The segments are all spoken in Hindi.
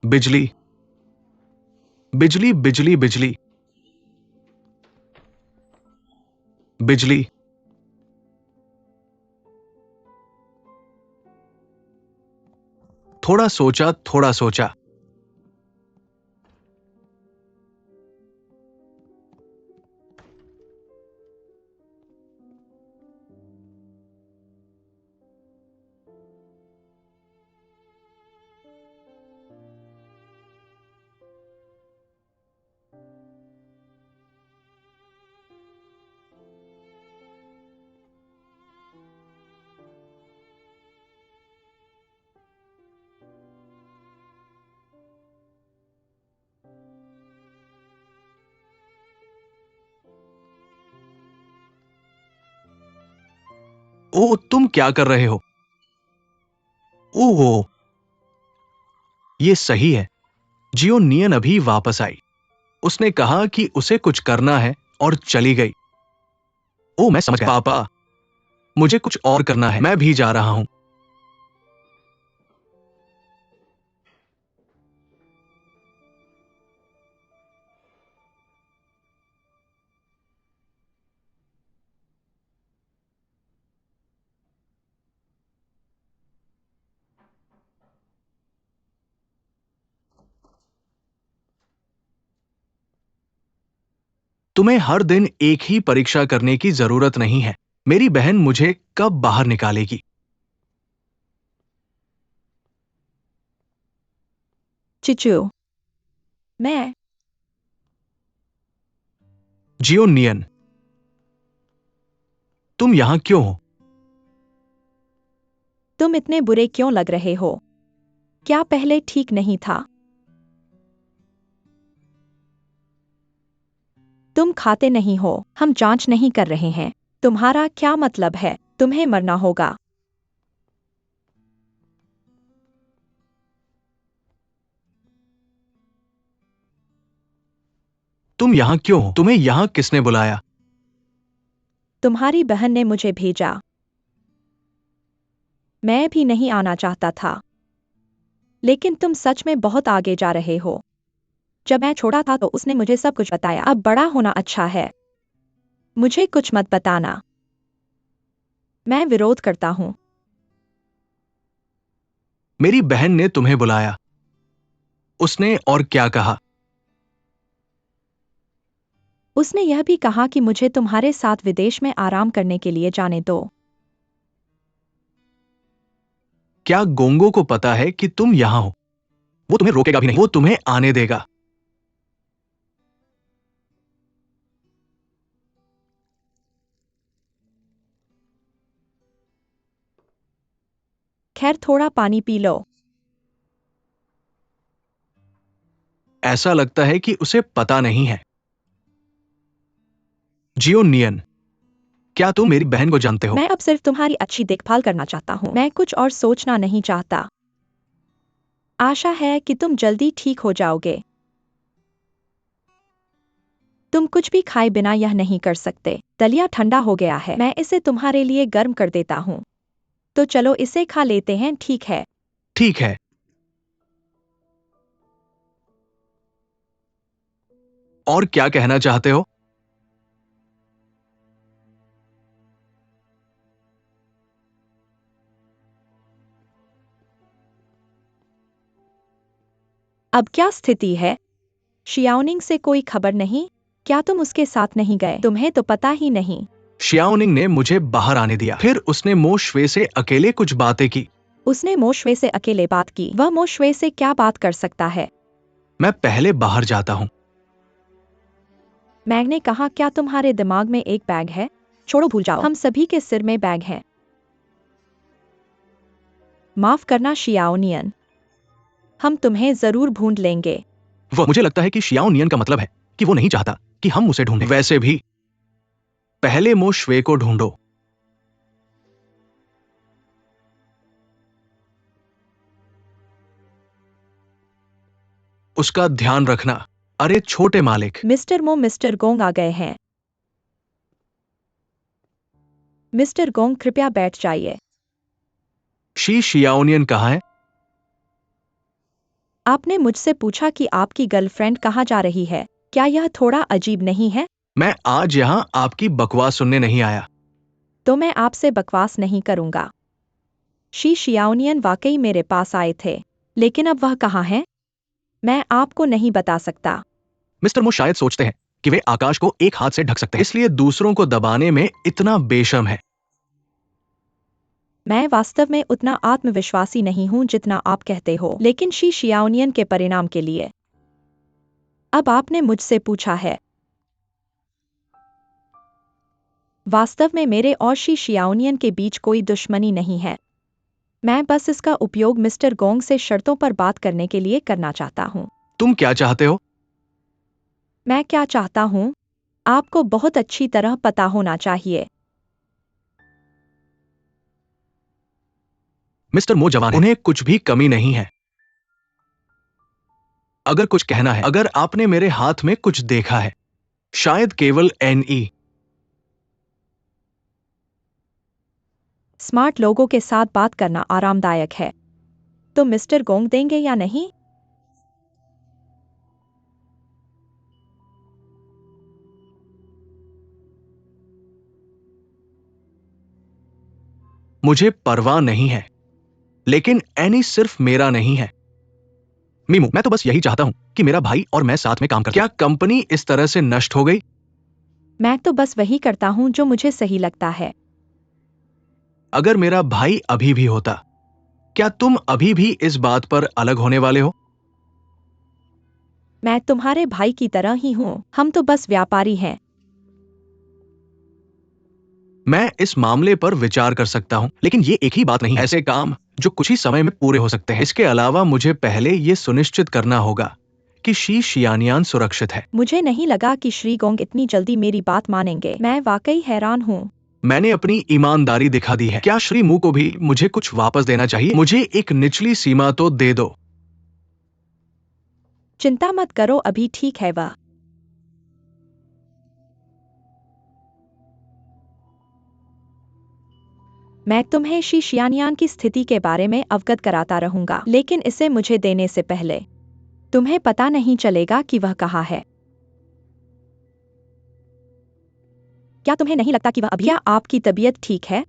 बिजली बिजली बिजली बिजली बिजली। थोड़ा सोचा, थोड़ा सोचा। ओ, तुम क्या कर रहे हो? ओह, ये सही है। जियो नियन अभी वापस आई। उसने कहा कि उसे कुछ करना है और चली गई। ओ, मैं समझ गया। पापा, मुझे कुछ और करना है। मैं भी जा रहा हूं। तुम्हें हर दिन एक ही परीक्षा करने की जरूरत नहीं है। मेरी बहन मुझे कब बाहर निकालेगी? चिचू, मैं। जियो नियन, तुम यहां क्यों हो? तुम इतने बुरे क्यों लग रहे हो? क्या पहले ठीक नहीं था? तुम खाते नहीं हो। हम जांच नहीं कर रहे हैं। तुम्हारा क्या मतलब है? तुम्हें मरना होगा। तुम यहां क्यों हो? तुम्हें यहां किसने बुलाया? तुम्हारी बहन ने मुझे भेजा। मैं भी नहीं आना चाहता था। लेकिन तुम सच में बहुत आगे जा रहे हो। जब मैं छोटा था तो उसने मुझे सब कुछ बताया। अब बड़ा होना अच्छा है। मुझे कुछ मत बताना। मैं विरोध करता हूँ। मेरी बहन ने तुम्हें बुलाया। उसने और क्या कहा? उसने यह भी कहा कि मुझे तुम्हारे साथ विदेश में आराम करने के लिए जाने दो। क्या गोंगो को पता है कि तुम यहां हो? वो तुम्हें रोकेगा भी नहीं। वो तुम्हें आने देगा। खैर, थोड़ा पानी पी लो। ऐसा लगता है कि उसे पता नहीं है। जियो नियन, क्या तुम मेरी बहन को जानते हो? मैं अब सिर्फ तुम्हारी अच्छी देखभाल करना चाहता हूँ। मैं कुछ और सोचना नहीं चाहता। आशा है कि तुम जल्दी ठीक हो जाओगे। तुम कुछ भी खाए बिना यह नहीं कर सकते। दलिया ठंडा हो गया है। मैं इसे तुम्हारे लिए गर्म कर देता हूँ। तो चलो इसे खा लेते हैं, ठीक है? ठीक है। और क्या कहना चाहते हो? अब क्या स्थिति है? शियाओनिंग से कोई खबर नहीं? क्या तुम उसके साथ नहीं गए? तुम्हें तो पता ही नहीं। शियाओनिंग ने मुझे बाहर आने दिया। फिर उसने मो श्वे से अकेले कुछ बातें की। उसने मो श्वे से अकेले बात की। वह मो श्वे से क्या बात कर सकता है? मैं पहले बाहर जाता हूं। मैग ने कहा, क्या तुम्हारे दिमाग में एक बैग है? छोड़ो, भूल जाओ। हम सभी के सिर में बैग हैं। माफ करना शियाओनियन। हम तुम्हें जरूर ढूंढ लेंगे। मुझे लगता है कि शियाओ नियन का मतलब है कि वो नहीं चाहता कि हम उसे ढूंढें। वैसे भी पहले मो श्वे को ढूंढो। उसका ध्यान रखना। अरे छोटे मालिक। मिस्टर मो, मिस्टर गोंग आ गए हैं। मिस्टर गोंग, कृपया बैठ जाइए। शियाओनियन कहाँ है? आपने मुझसे पूछा कि आपकी गर्लफ्रेंड कहाँ जा रही है। क्या यह थोड़ा अजीब नहीं है? मैं आज यहाँ आपकी बकवास सुनने नहीं आया। तो मैं आपसे बकवास नहीं करूंगा। शी शियाओनियन वाकई मेरे पास आए थे, लेकिन अब वह कहाँ है? मैं आपको नहीं बता सकता। मिस्टर मो शायद सोचते हैं कि वे आकाश को एक हाथ से ढक सकते हैं, इसलिए दूसरों को दबाने में इतना बेशर्म है। मैं वास्तव में उतना आत्मविश्वासी नहीं हूं जितना आप कहते हो, लेकिन शी शियाओनियन के परिणाम के लिए। अब आपने मुझसे पूछा है। वास्तव में मेरे और शी शियाओनियन के बीच कोई दुश्मनी नहीं है। मैं बस इसका उपयोग मिस्टर गोंग से शर्तों पर बात करने के लिए करना चाहता हूँ। तुम क्या चाहते हो? मैं क्या चाहता हूँ? आपको बहुत अच्छी तरह पता होना चाहिए। मिस्टर मो जवान हैं, उन्हें कुछ भी कमी नहीं है। अगर कुछ कहना है, अगर आपने मेरे हाथ में कुछ देखा है, शायद केवल NE। स्मार्ट लोगों के साथ बात करना आरामदायक है। तो मिस्टर गोंग देंगे या नहीं? मुझे परवाह नहीं है, लेकिन एनी सिर्फ मेरा नहीं है। मीमू, मैं तो बस यही चाहता हूं कि मेरा भाई और मैं साथ में काम करें। क्या कंपनी इस तरह से नष्ट हो गई? मैं तो बस वही करता हूँ जो मुझे सही लगता है। अगर मेरा भाई अभी भी होता, क्या तुम अभी भी इस बात पर अलग होने वाले हो? मैं तुम्हारे भाई की तरह ही हूँ, हम तो बस व्यापारी हैं। मैं इस मामले पर विचार कर सकता हूं, लेकिन ये एक ही बात नहीं है। ऐसे काम जो कुछ ही समय में पूरे हो सकते हैं। इसके अलावा मुझे पहले ये सुनिश्चित करना होगा कि शी शियानियान सुरक्षित है। मुझे नहीं लगा कि श्री गोंग इतनी जल्दी मेरी बात मानेंगे। मैं वाकई हैरान हूँ। मैंने अपनी ईमानदारी दिखा दी है। क्या श्री मू को भी मुझे कुछ वापस देना चाहिए? मुझे एक निचली सीमा तो दे दो। चिंता मत करो, अभी ठीक है वह। मैं तुम्हें शी शियानियान की स्थिति के बारे में अवगत कराता रहूंगा, लेकिन इसे मुझे देने से पहले तुम्हें पता नहीं चलेगा कि वह कहाँ है। क्या तुम्हें नहीं लगता कि वह अभी? क्या आपकी तबीयत ठीक है?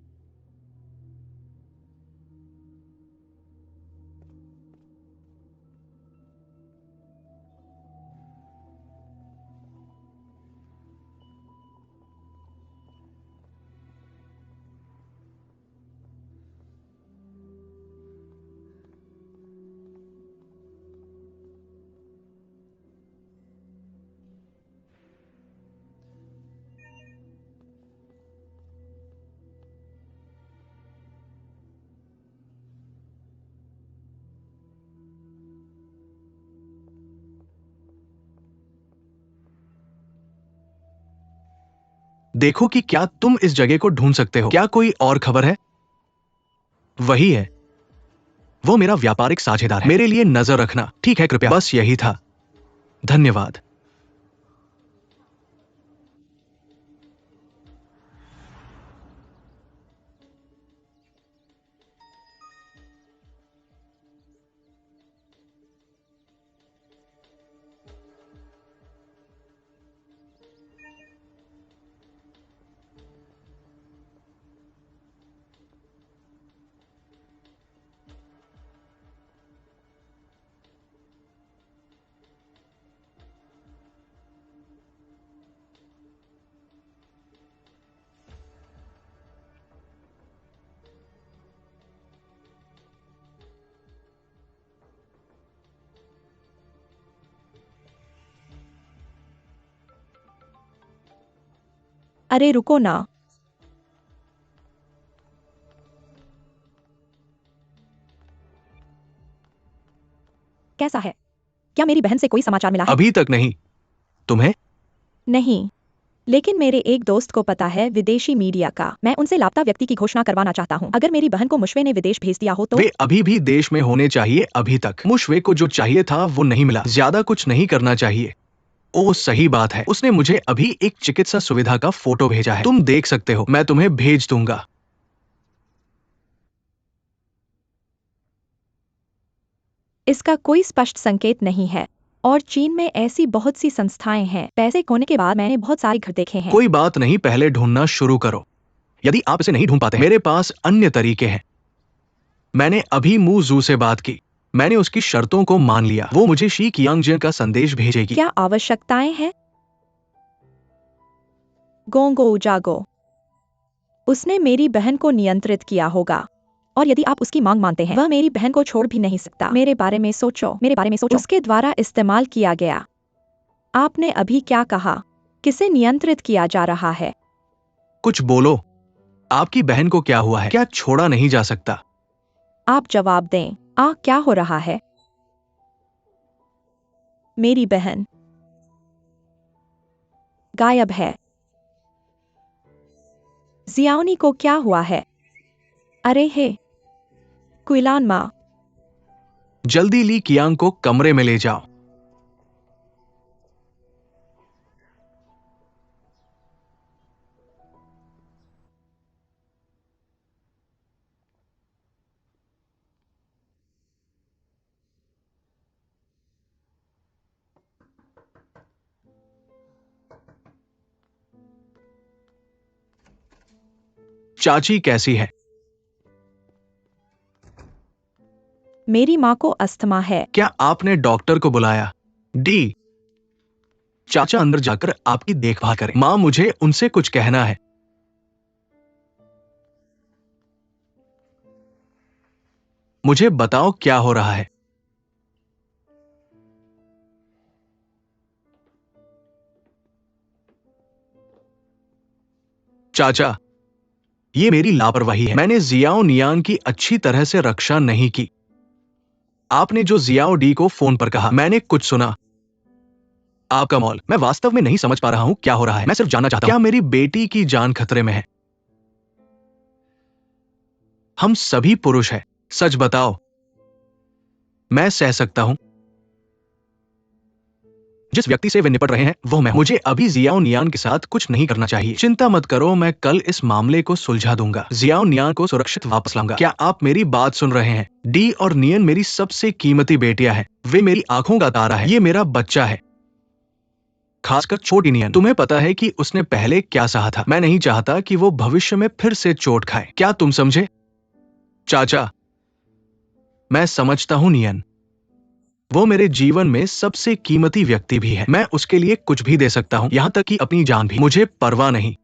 देखो कि क्या तुम इस जगह को ढूंढ सकते हो। क्या कोई और खबर है? वही है, वो मेरा व्यापारिक साझेदार है। मेरे लिए नजर रखना, ठीक है? कृपया। बस यही था, धन्यवाद। अरे रुको ना। कैसा है? क्या मेरी बहन से कोई समाचार मिला है? अभी तक नहीं। तुम्हें? नहीं, लेकिन मेरे एक दोस्त को पता है विदेशी मीडिया का। मैं उनसे लापता व्यक्ति की घोषणा करवाना चाहता हूँ। अगर मेरी बहन को मुशवे ने विदेश भेज दिया हो तो? वे अभी भी देश में होने चाहिए। अभी तक मुशवे को जो चाहिए था वो नहीं मिला। ज्यादा कुछ नहीं करना चाहिए। ओ सही बात है, उसने मुझे अभी एक चिकित्सा सुविधा का फोटो भेजा है। तुम देख सकते हो, मैं तुम्हें भेज दूंगा। इसका कोई स्पष्ट संकेत नहीं है और चीन में ऐसी बहुत सी संस्थाएं हैं। पैसे खोने के बाद मैंने बहुत सारे घर देखे हैं। कोई बात नहीं, पहले ढूंढना शुरू करो। यदि आप इसे नहीं ढूंढ पाते, मेरे पास अन्य तरीके हैं। मैंने अभी मू जू से बात की। मैंने उसकी शर्तों को मान लिया। वो मुझे शी कियांगजे का संदेश भेजेगी। क्या आवश्यकताएं हैं? गोंगो उजागो। उसने मेरी बहन को नियंत्रित किया होगा और यदि आप उसकी मांग मानते हैं, वह मेरी बहन को छोड़ भी नहीं सकता। मेरे बारे में सोचो, मेरे बारे में सोचो। उसके द्वारा इस्तेमाल किया गया। आपने अभी क्या कहा? किसे नियंत्रित किया जा रहा है? कुछ बोलो। आपकी बहन को क्या हुआ है? क्या छोड़ा नहीं जा सकता? आप जवाब दें। क्या हो रहा है? मेरी बहन गायब है। जियाओनी को क्या हुआ है? अरे हे कुइलान माँ। जल्दी ली कियांग को कमरे में ले जाओ। चाची कैसी है? मेरी माँ को अस्थमा है। क्या आपने डॉक्टर को बुलाया? डी। चाचा अंदर जाकर आपकी देखभाल करें। माँ, मुझे उनसे कुछ कहना है। मुझे बताओ क्या हो रहा है। चाचा, ये मेरी लापरवाही है। मैंने जियाओ नियांग की अच्छी तरह से रक्षा नहीं की। आपने जो जियाओ डी को फोन पर कहा, मैंने कुछ सुना। आपका मॉल, मैं वास्तव में नहीं समझ पा रहा हूं क्या हो रहा है। मैं सिर्फ जानना चाहता हूं, क्या मेरी बेटी की जान खतरे में है? हम सभी पुरुष हैं। सच बताओ। मैं सह सकता हूं। जिस व्यक्ति से वे निपट रहे हैं वो मैं हूं। मुझे अभी जियाओ नियान के साथ कुछ नहीं करना चाहिए। चिंता मत करो, मैं कल इस मामले को सुलझा दूंगा। जियाओ नियान को सुरक्षित वापस लाऊंगा। क्या आप मेरी बात सुन रहे हैं? डी और नियन मेरी सबसे कीमती बेटियां हैं। वे मेरी आंखों का तारा है। ये मेरा बच्चा है, खासकर छोटी नियन। तुम्हें पता है कि उसने पहले क्या सहा था। मैं नहीं चाहता कि वो भविष्य में फिर से चोट खाए। क्या तुम समझे? चाचा, मैं समझता हूं नियन। वो मेरे जीवन में सबसे कीमती व्यक्ति भी है। मैं उसके लिए कुछ भी दे सकता हूं, यहां तक कि अपनी जान भी। मुझे परवाह नहीं।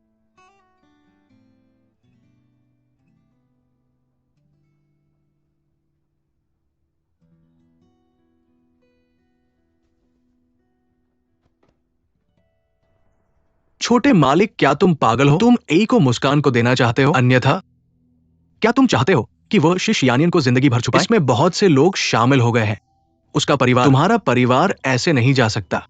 छोटे मालिक, क्या तुम पागल हो? तुम ए को मुस्कान को देना चाहते हो, अन्यथा क्या तुम चाहते हो कि वह शिश यानियन को जिंदगी भर छुपाए? इसमें बहुत से लोग शामिल हो गए हैं। उसका परिवार, तुम्हारा परिवार ऐसे नहीं जा सकता।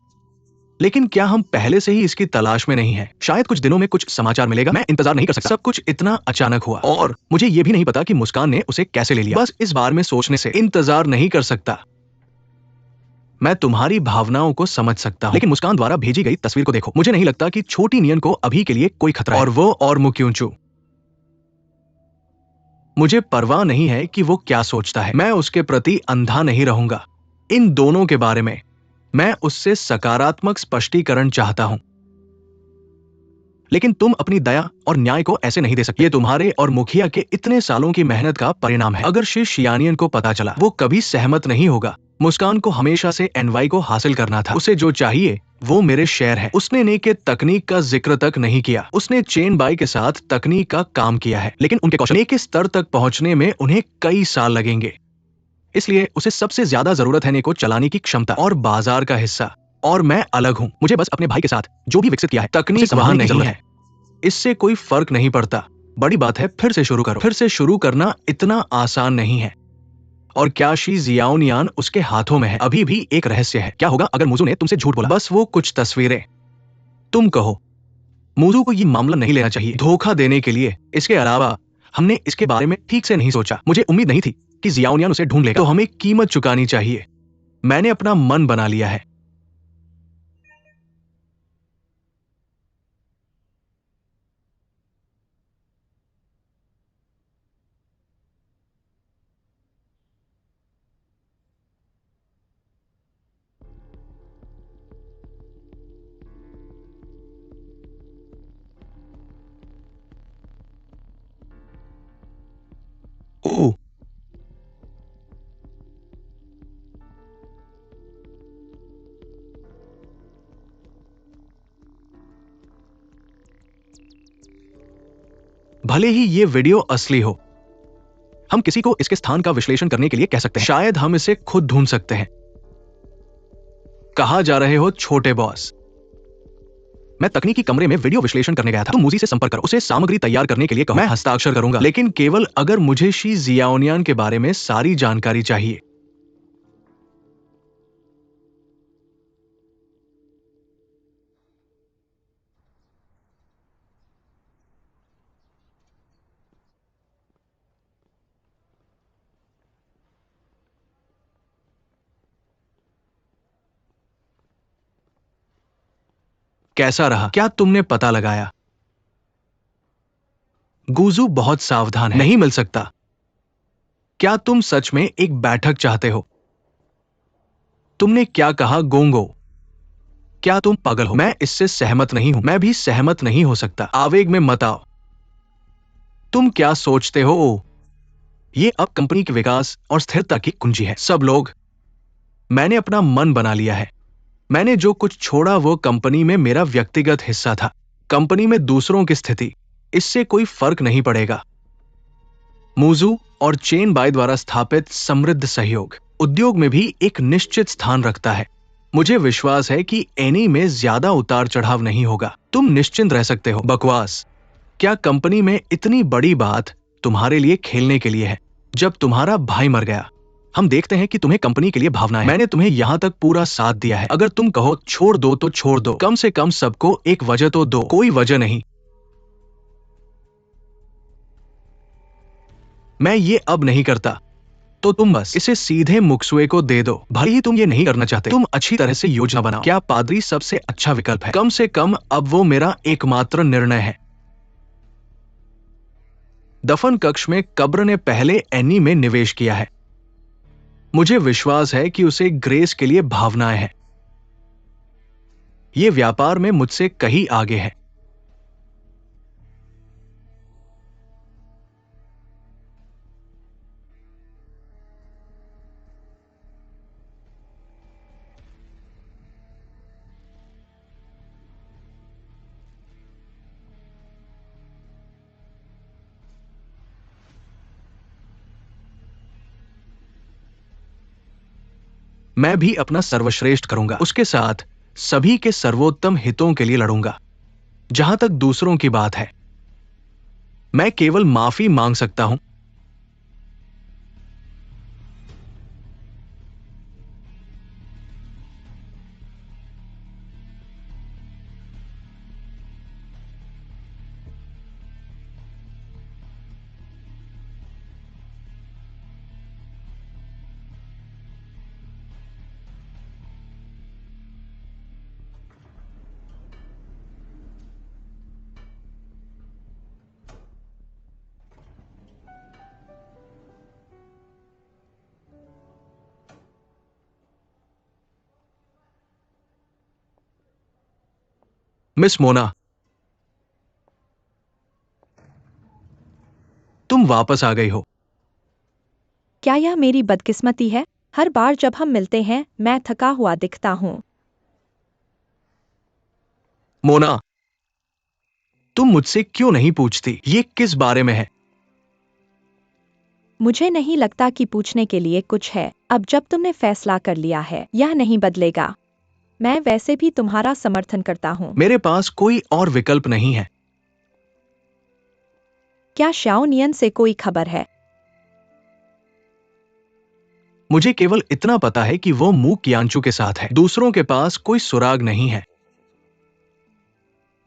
लेकिन क्या हम पहले से ही इसकी तलाश में नहीं हैं? शायद कुछ दिनों में कुछ समाचार मिलेगा। मैं इंतजार नहीं कर सकता। सब कुछ इतना अचानक हुआ और मुझे यह भी नहीं पता कि मुस्कान ने उसे कैसे ले लिया। बस इस बारे में सोचने से इंतजार नहीं कर सकता। मैं तुम्हारी भावनाओं को समझ सकता हूं, लेकिन मुस्कान द्वारा भेजी गई तस्वीर को देखो। मुझे नहीं लगता कि छोटी नियन को अभी के लिए कोई खतरा है। और वो और मुक्यूंचू, मुझे परवाह नहीं है कि वो क्या सोचता है। मैं उसके प्रति अंधा नहीं रहूंगा। इन दोनों के बारे में मैं उससे सकारात्मक स्पष्टीकरण चाहता हूं। लेकिन तुम अपनी दया और न्याय को ऐसे नहीं दे सकते। ये तुम्हारे और मुखिया के इतने सालों की मेहनत का परिणाम है। अगर श्री शियानियन को पता चला, वो कभी सहमत नहीं होगा। मुस्कान को हमेशा से एनवाई को हासिल करना था। उसे जो चाहिए वो मेरे शेयर है। उसने ने के तकनीक का जिक्र तक नहीं किया। उसने चेन बाई के साथ तकनीक का काम किया है, लेकिन उनके कौशल ने के स्तर तक पहुंचने में उन्हें कई साल लगेंगे। इसलिए उसे सबसे ज्यादा जरूरत है ने को चलाने की क्षमता और बाजार का हिस्सा। और मैं अलग हूं। मुझे बस अपने भाई के साथ जो भी विकसित किया है, तकनीक वहां नहीं है। इससे कोई फर्क नहीं पड़ता। बड़ी बात है फिर से शुरू करो। फिर से शुरू करना इतना आसान नहीं है। और क्या शी जियाओनियान उसके हाथों में है? अभी भी एक रहस्य है। क्या होगा अगर मुजू ने तुमसे झूठ बोला? बस वो कुछ तस्वीरें। तुम कहो, मुजू को ये मामला नहीं लेना चाहिए धोखा देने के लिए। इसके अलावा हमने इसके बारे में ठीक से नहीं सोचा। मुझे उम्मीद नहीं थी कि जियाओनियान उसे ढूंढ लेगा। तो हमें कीमत चुकानी चाहिए। मैंने अपना मन बना लिया है। भले ही ये वीडियो असली हो। हम किसी को इसके स्थान का विश्लेषण करने के लिए कह सकते हैं। शायद हम इसे खुद ढूंढ सकते हैं। कहा जा रहे हो छोटे बॉस। मैं तकनीकी कमरे में वीडियो विश्लेषण करने गया था। तुम मूजी से संपर्क करो, उसे सामग्री तैयार करने के लिए कहो। मैं हस्ताक्षर करूंगा, लेकिन केवल अगर मुझे शी जियाओनियन के बारे में सारी जानकारी चाहिए। कैसा रहा? क्या तुमने पता लगाया? गुजू बहुत सावधान है। नहीं मिल सकता। क्या तुम सच में एक बैठक चाहते हो? तुमने क्या कहा गोंगो? क्या तुम पागल हो? मैं इससे सहमत नहीं हूं। मैं भी सहमत नहीं हो सकता। आवेग में मत आओ। तुम क्या सोचते हो? ये अब कंपनी के विकास और स्थिरता की कुंजी है। सब लोग, मैंने अपना मन बना लिया है। मैंने जो कुछ छोड़ा वो कंपनी में मेरा व्यक्तिगत हिस्सा था। कंपनी में दूसरों की स्थिति, इससे कोई फर्क नहीं पड़ेगा। मूजू और चेन बाय द्वारा स्थापित समृद्ध सहयोग उद्योग में भी एक निश्चित स्थान रखता है। मुझे विश्वास है कि एनी में ज्यादा उतार चढ़ाव नहीं होगा। तुम निश्चिंत रह सकते हो। बकवास। क्या कंपनी में इतनी बड़ी बात तुम्हारे लिए खेलने के लिए है? जब तुम्हारा भाई मर गया, हम देखते हैं कि तुम्हें कंपनी के लिए भावना है। मैंने तुम्हें यहां तक पूरा साथ दिया है। अगर तुम कहो छोड़ दो तो छोड़ दो। कम से कम सबको एक वजह तो दो। कोई वजह नहीं। मैं ये अब नहीं करता, तो तुम बस इसे सीधे मुक्सुए को दे दो। भले ही तुम ये नहीं करना चाहते। तुम अच्छी तरह से योजना बनाओ। क्या पादरी सबसे अच्छा विकल्प है? कम से कम अब वो मेरा एकमात्र निर्णय है। दफन कक्ष में कब्र ने पहले एनी में निवेश किया है। मुझे विश्वास है कि उसे ग्रेस के लिए भावनाएं हैं। ये व्यापार में मुझसे कहीं आगे है। मैं भी अपना सर्वश्रेष्ठ करूंगा। उसके साथ सभी के सर्वोत्तम हितों के लिए लड़ूंगा। जहां तक दूसरों की बात है, मैं केवल माफी मांग सकता हूं। मिस मोना, तुम वापस आ गई हो। क्या यह मेरी बदकिस्मती है? हर बार जब हम मिलते हैं मैं थका हुआ दिखता हूँ। मोना, तुम मुझसे क्यों नहीं पूछती ये किस बारे में है? मुझे नहीं लगता कि पूछने के लिए कुछ है। अब जब तुमने फैसला कर लिया है, यह नहीं बदलेगा। मैं वैसे भी तुम्हारा समर्थन करता हूँ। मेरे पास कोई और विकल्प नहीं है। क्या शाओनियन से कोई खबर है? मुझे केवल इतना पता है कि वो मू कियांचू के साथ है। दूसरों के पास कोई सुराग नहीं है।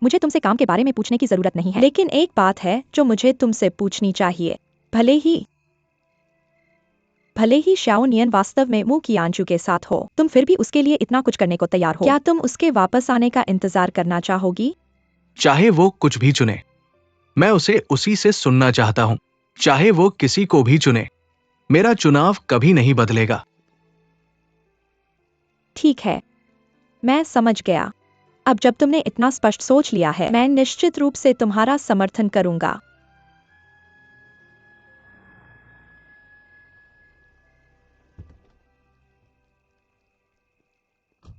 मुझे तुमसे काम के बारे में पूछने की जरूरत नहीं है, लेकिन एक बात है जो मुझे तुमसे पूछनी चाहिए। भले ही शाओनियन वास्तव में मू कियांचू के साथ हो, तुम फिर भी उसके लिए इतना कुछ करने को तैयार हो। क्या तुम उसके वापस आने का इंतजार करना चाहोगी? चाहे वो कुछ भी चुने, मैं उसे उसी से सुनना चाहता हूं। चाहे वो किसी को भी चुने, मेरा चुनाव कभी नहीं बदलेगा। ठीक है, मैं समझ गया। अब जब तुमने इतना स्पष्ट सोच लिया है, मैं निश्चित रूप से तुम्हारा समर्थन करूंगा।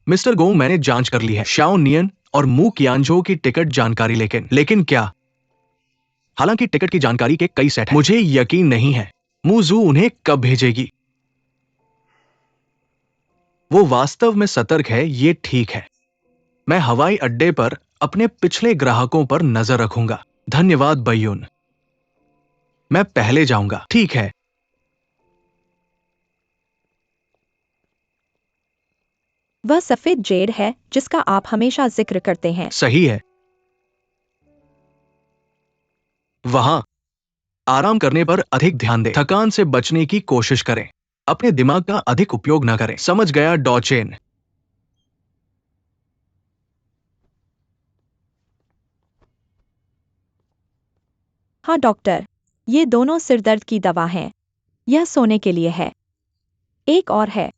मिस्टर गोंग, मैंने जांच कर ली है। शाओ नियन और मू कियांजो की टिकट जानकारी, लेकिन क्या हालांकि टिकट की जानकारी के कई सेट हैं। मुझे यकीन नहीं है मुजू उन्हें कब भेजेगी। वो वास्तव में सतर्क है, ये ठीक है। मैं हवाई अड्डे पर अपने पिछले ग्राहकों पर नजर रखूंगा। धन्यवाद बयून, मैं पहले जाऊंगा। ठीक है। वह सफेद जेड है जिसका आप हमेशा जिक्र करते हैं। सही है। वहां आराम करने पर अधिक ध्यान दें। थकान से बचने की कोशिश करें। अपने दिमाग का अधिक उपयोग न करें। समझ गया डॉचेन। हाँ डॉक्टर, ये दोनों सिरदर्द की दवा हैं। यह सोने के लिए है। एक और है।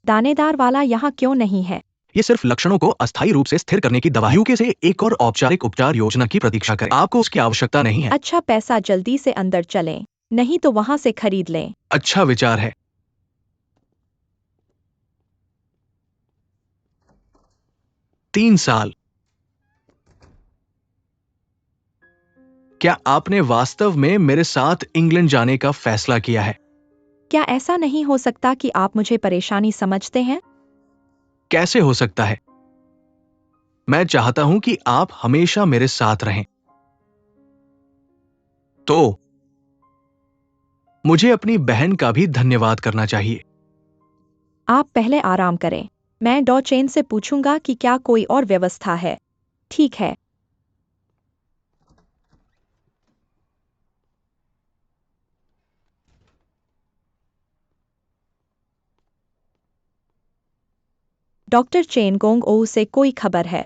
दानेदार वाला यहाँ क्यों नहीं है? ये सिर्फ लक्षणों को अस्थायी रूप से स्थिर करने की दवा है। यूके से एक और औपचारिक उपचार योजना की प्रतीक्षा करें। आपको उसकी आवश्यकता नहीं है। अच्छा, पैसा जल्दी से अंदर चलें, नहीं तो वहां से खरीद लें। अच्छा विचार है। तीन साल। क्या आपने वास्तव में मेरे साथ इंग्लैंड जाने का फैसला किया है? क्या ऐसा नहीं हो सकता कि आप मुझे परेशानी समझते हैं? कैसे हो सकता है? मैं चाहता हूं कि आप हमेशा मेरे साथ रहें। तो मुझे अपनी बहन का भी धन्यवाद करना चाहिए। आप पहले आराम करें। मैं डॉचेन से पूछूंगा कि क्या कोई और व्यवस्था है। ठीक है। डॉक्टर चेन गोंग ओ से कोई खबर है?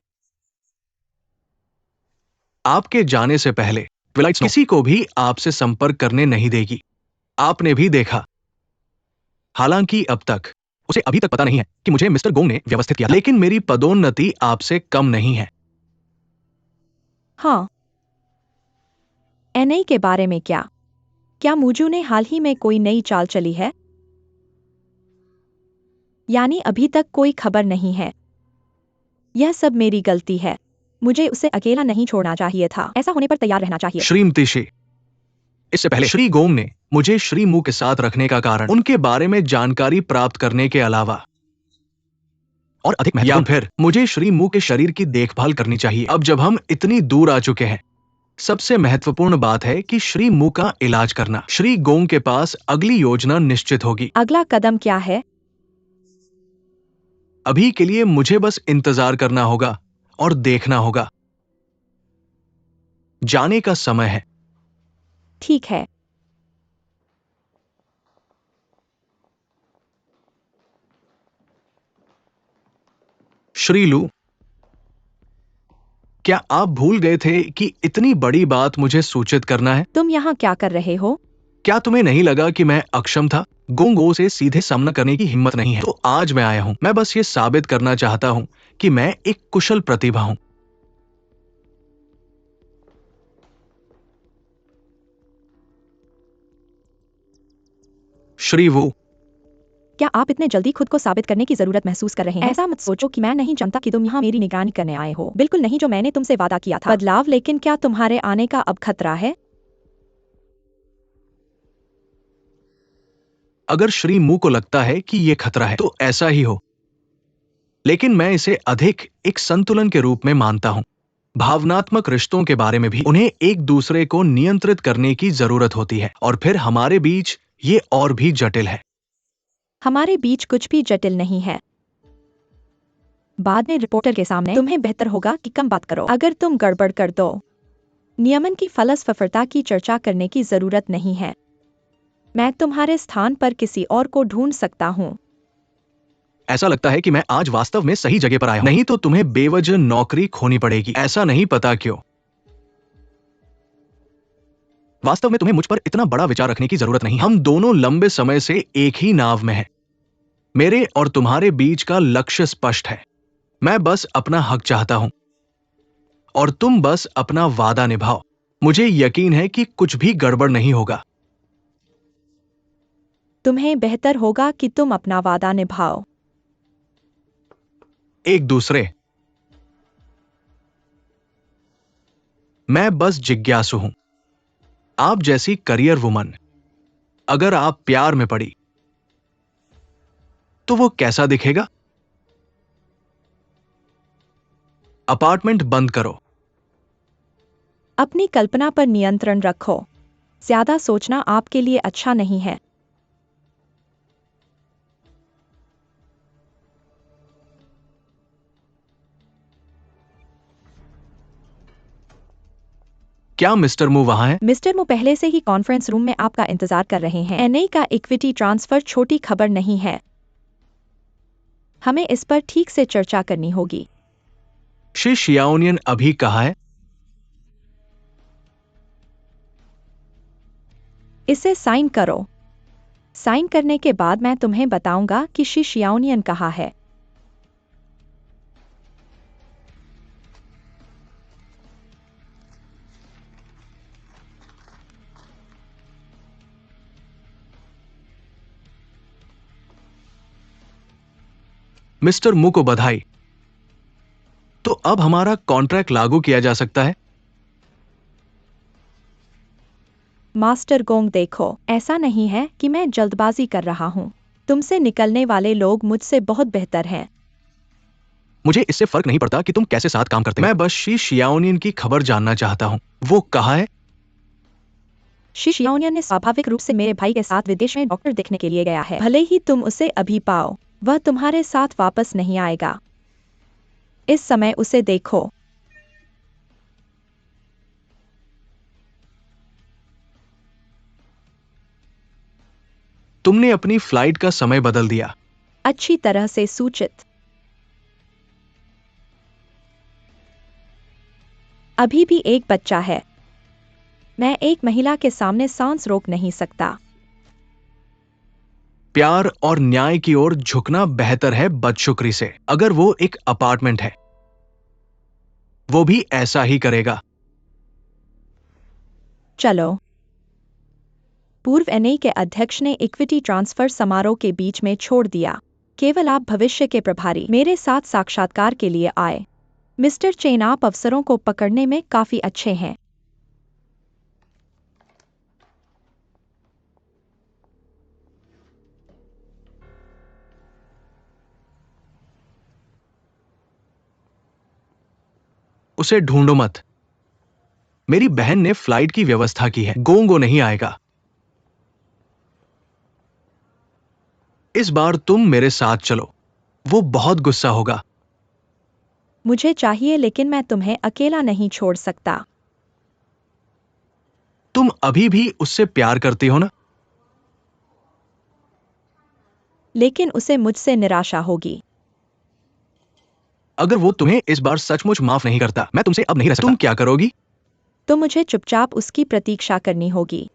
आपके जाने से पहले ट्विलाइट किसी को भी आपसे संपर्क करने नहीं देगी। आपने भी देखा। हालांकि अब तक उसे अभी तक पता नहीं है कि मुझे मिस्टर गोंग ने व्यवस्थित किया, लेकिन मेरी पदोन्नति आपसे कम नहीं है। हाँ। एनआई के बारे में क्या? क्या मुजू ने हाल ही में कोई नई चाल चली है? यानी अभी तक कोई खबर नहीं है। यह सब मेरी गलती है। मुझे उसे अकेला नहीं छोड़ना चाहिए था। ऐसा होने पर तैयार रहना चाहिए। श्रीमती शी, इससे पहले श्री गोंग ने मुझे श्री मू के साथ रखने का कारण उनके बारे में जानकारी प्राप्त करने के अलावा और अधिक महत्वपूर्ण, या फिर मुझे श्री मू के शरीर की देखभाल करनी चाहिए। अब जब हम इतनी दूर आ चुके हैं, सबसे महत्वपूर्ण बात है कि श्री मू का इलाज करना। श्री गोंग के पास अगली योजना निश्चित होगी। अगला कदम क्या है? अभी के लिए मुझे बस इंतजार करना होगा और देखना होगा। जाने का समय है। ठीक है। श्री लू, क्या आप भूल गए थे कि इतनी बड़ी बात मुझे सूचित करना है? तुम यहाँ क्या कर रहे हो? क्या तुम्हें नहीं लगा कि मैं अक्षम था? गोंगो से सीधे सामना करने की हिम्मत नहीं है, तो आज मैं आया हूं। मैं बस ये साबित करना चाहता हूं कि मैं एक कुशल प्रतिभा हूं। श्री वू, क्या आप इतने जल्दी खुद को साबित करने की जरूरत महसूस कर रहे हैं? ऐसा मत सोचो कि मैं नहीं जानता कि तुम यहाँ मेरी निगरानी करने आए हो। बिल्कुल नहीं, जो मैंने तुमसे वादा किया था बदलाव। लेकिन क्या तुम्हारे आने का अब खतरा है? अगर श्री मू को लगता है कि यह खतरा है तो ऐसा ही हो, लेकिन मैं इसे अधिक एक संतुलन के रूप में मानता हूं। भावनात्मक रिश्तों के बारे में भी उन्हें एक दूसरे को नियंत्रित करने की जरूरत होती है, और फिर हमारे बीच ये और भी जटिल है। हमारे बीच कुछ भी जटिल नहीं है। बाद में रिपोर्टर के सामने तुम्हें बेहतर होगा कि कम बात करो। अगर तुम गड़बड़ कर दो, नियमन की फलसफरता की चर्चा करने की जरूरत नहीं है। मैं तुम्हारे स्थान पर किसी और को ढूंढ सकता हूँ। ऐसा लगता है कि मैं आज वास्तव में सही जगह पर आया हूं। नहीं तो तुम्हें बेवजह नौकरी खोनी पड़ेगी। ऐसा नहीं पता क्यों। वास्तव में तुम्हें मुझ पर इतना बड़ा विचार रखने की जरूरत नहीं। हम दोनों लंबे समय से एक ही नाव में हैं। मेरे और तुम्हारे बीच का लक्ष्य स्पष्ट है। मैं बस अपना हक चाहता हूं और तुम बस अपना वादा निभाओ। मुझे यकीन है कि कुछ भी गड़बड़ नहीं होगा। तुम्हें बेहतर होगा कि तुम अपना वादा निभाओ। एक दूसरे। मैं बस जिज्ञासु हूं। आप जैसी करियर वुमन अगर आप प्यार में पड़ी तो वो कैसा दिखेगा? अपार्टमेंट बंद करो। अपनी कल्पना पर नियंत्रण रखो। ज्यादा सोचना आपके लिए अच्छा नहीं है। क्या मिस्टर मू वहां है? मिस्टर मू पहले से ही कॉन्फ्रेंस रूम में आपका इंतजार कर रहे हैं। एनए का इक्विटी ट्रांसफर छोटी खबर नहीं है। हमें इस पर ठीक से चर्चा करनी होगी। श्री शियाओनियन अभी कहाँ है? इसे साइन करो। साइन करने के बाद मैं तुम्हें बताऊंगा कि शी शियाओनियन कहाँ है। मिस्टर मू को बधाई। तो अब हमारा कॉन्ट्रैक्ट लागू किया जा सकता है। मास्टर गोंग देखो, ऐसा नहीं है कि मैं जल्दबाजी कर रहा हूँ। तुमसे निकलने वाले लोग मुझसे बहुत बेहतर हैं। मुझे इससे फर्क नहीं पड़ता कि तुम कैसे साथ काम करते हो। मैं बस शी शियाओनियन की खबर जानना चाहता हूँ। वो कहाँ है? शी शियाओनियन ने स्वाभाविक रूप से मेरे भाई के साथ विदेश में डॉक्टर देखने के लिए गया है। भले ही तुम उसे अभी पाओ, वह तुम्हारे साथ वापस नहीं आएगा। इस समय उसे देखो। तुमने अपनी फ्लाइट का समय बदल दिया। अच्छी तरह से सूचित। अभी भी एक बच्चा है। मैं एक महिला के सामने सांस रोक नहीं सकता। प्यार और न्याय की ओर झुकना बेहतर है बदशुक्री से। अगर वो एक अपार्टमेंट है, वो भी ऐसा ही करेगा। चलो। पूर्व एनए के अध्यक्ष ने इक्विटी ट्रांसफर समारोह के बीच में छोड़ दिया। केवल आप भविष्य के प्रभारी मेरे साथ साक्षात्कार के लिए आए। मिस्टर चेन, आप अवसरों को पकड़ने में काफी अच्छे हैं। उसे ढूंढो मत। मेरी बहन ने फ्लाइट की व्यवस्था की है। गोंगो नहीं आएगा। इस बार तुम मेरे साथ चलो। वो बहुत गुस्सा होगा। मुझे चाहिए, लेकिन मैं तुम्हें अकेला नहीं छोड़ सकता। तुम अभी भी उससे प्यार करती हो ना? लेकिन उसे मुझसे निराशा होगी। अगर वो तुम्हें इस बार सचमुच माफ नहीं करता, मैं तुमसे अब नहीं रह सकता। तुम क्या करोगी? तो मुझे चुपचाप उसकी प्रतीक्षा करनी होगी।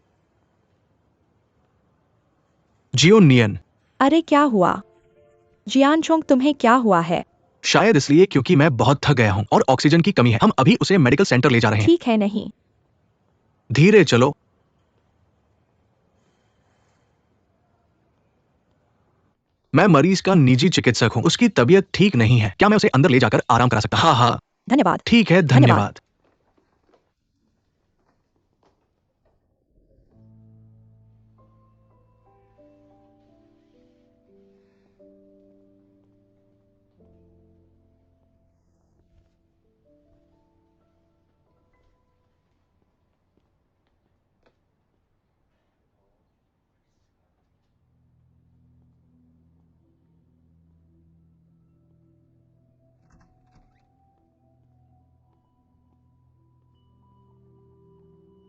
जियो नियन। अरे क्या हुआ? जियानचोंग, तुम्हें क्या हुआ है? शायद इसलिए क्योंकि मैं बहुत थक गया हूं और ऑक्सीजन की कमी है। हम अभी उसे मेडिकल सेंटर ले जा रहे हैं। ठीक है, नहीं। धीरे चलो। मैं मरीज का निजी चिकित्सक हूं। उसकी तबीयत ठीक नहीं है। क्या मैं उसे अंदर ले जाकर आराम करा सकता? हाँ हाँ। धन्यवाद। ठीक है, धन्यवाद।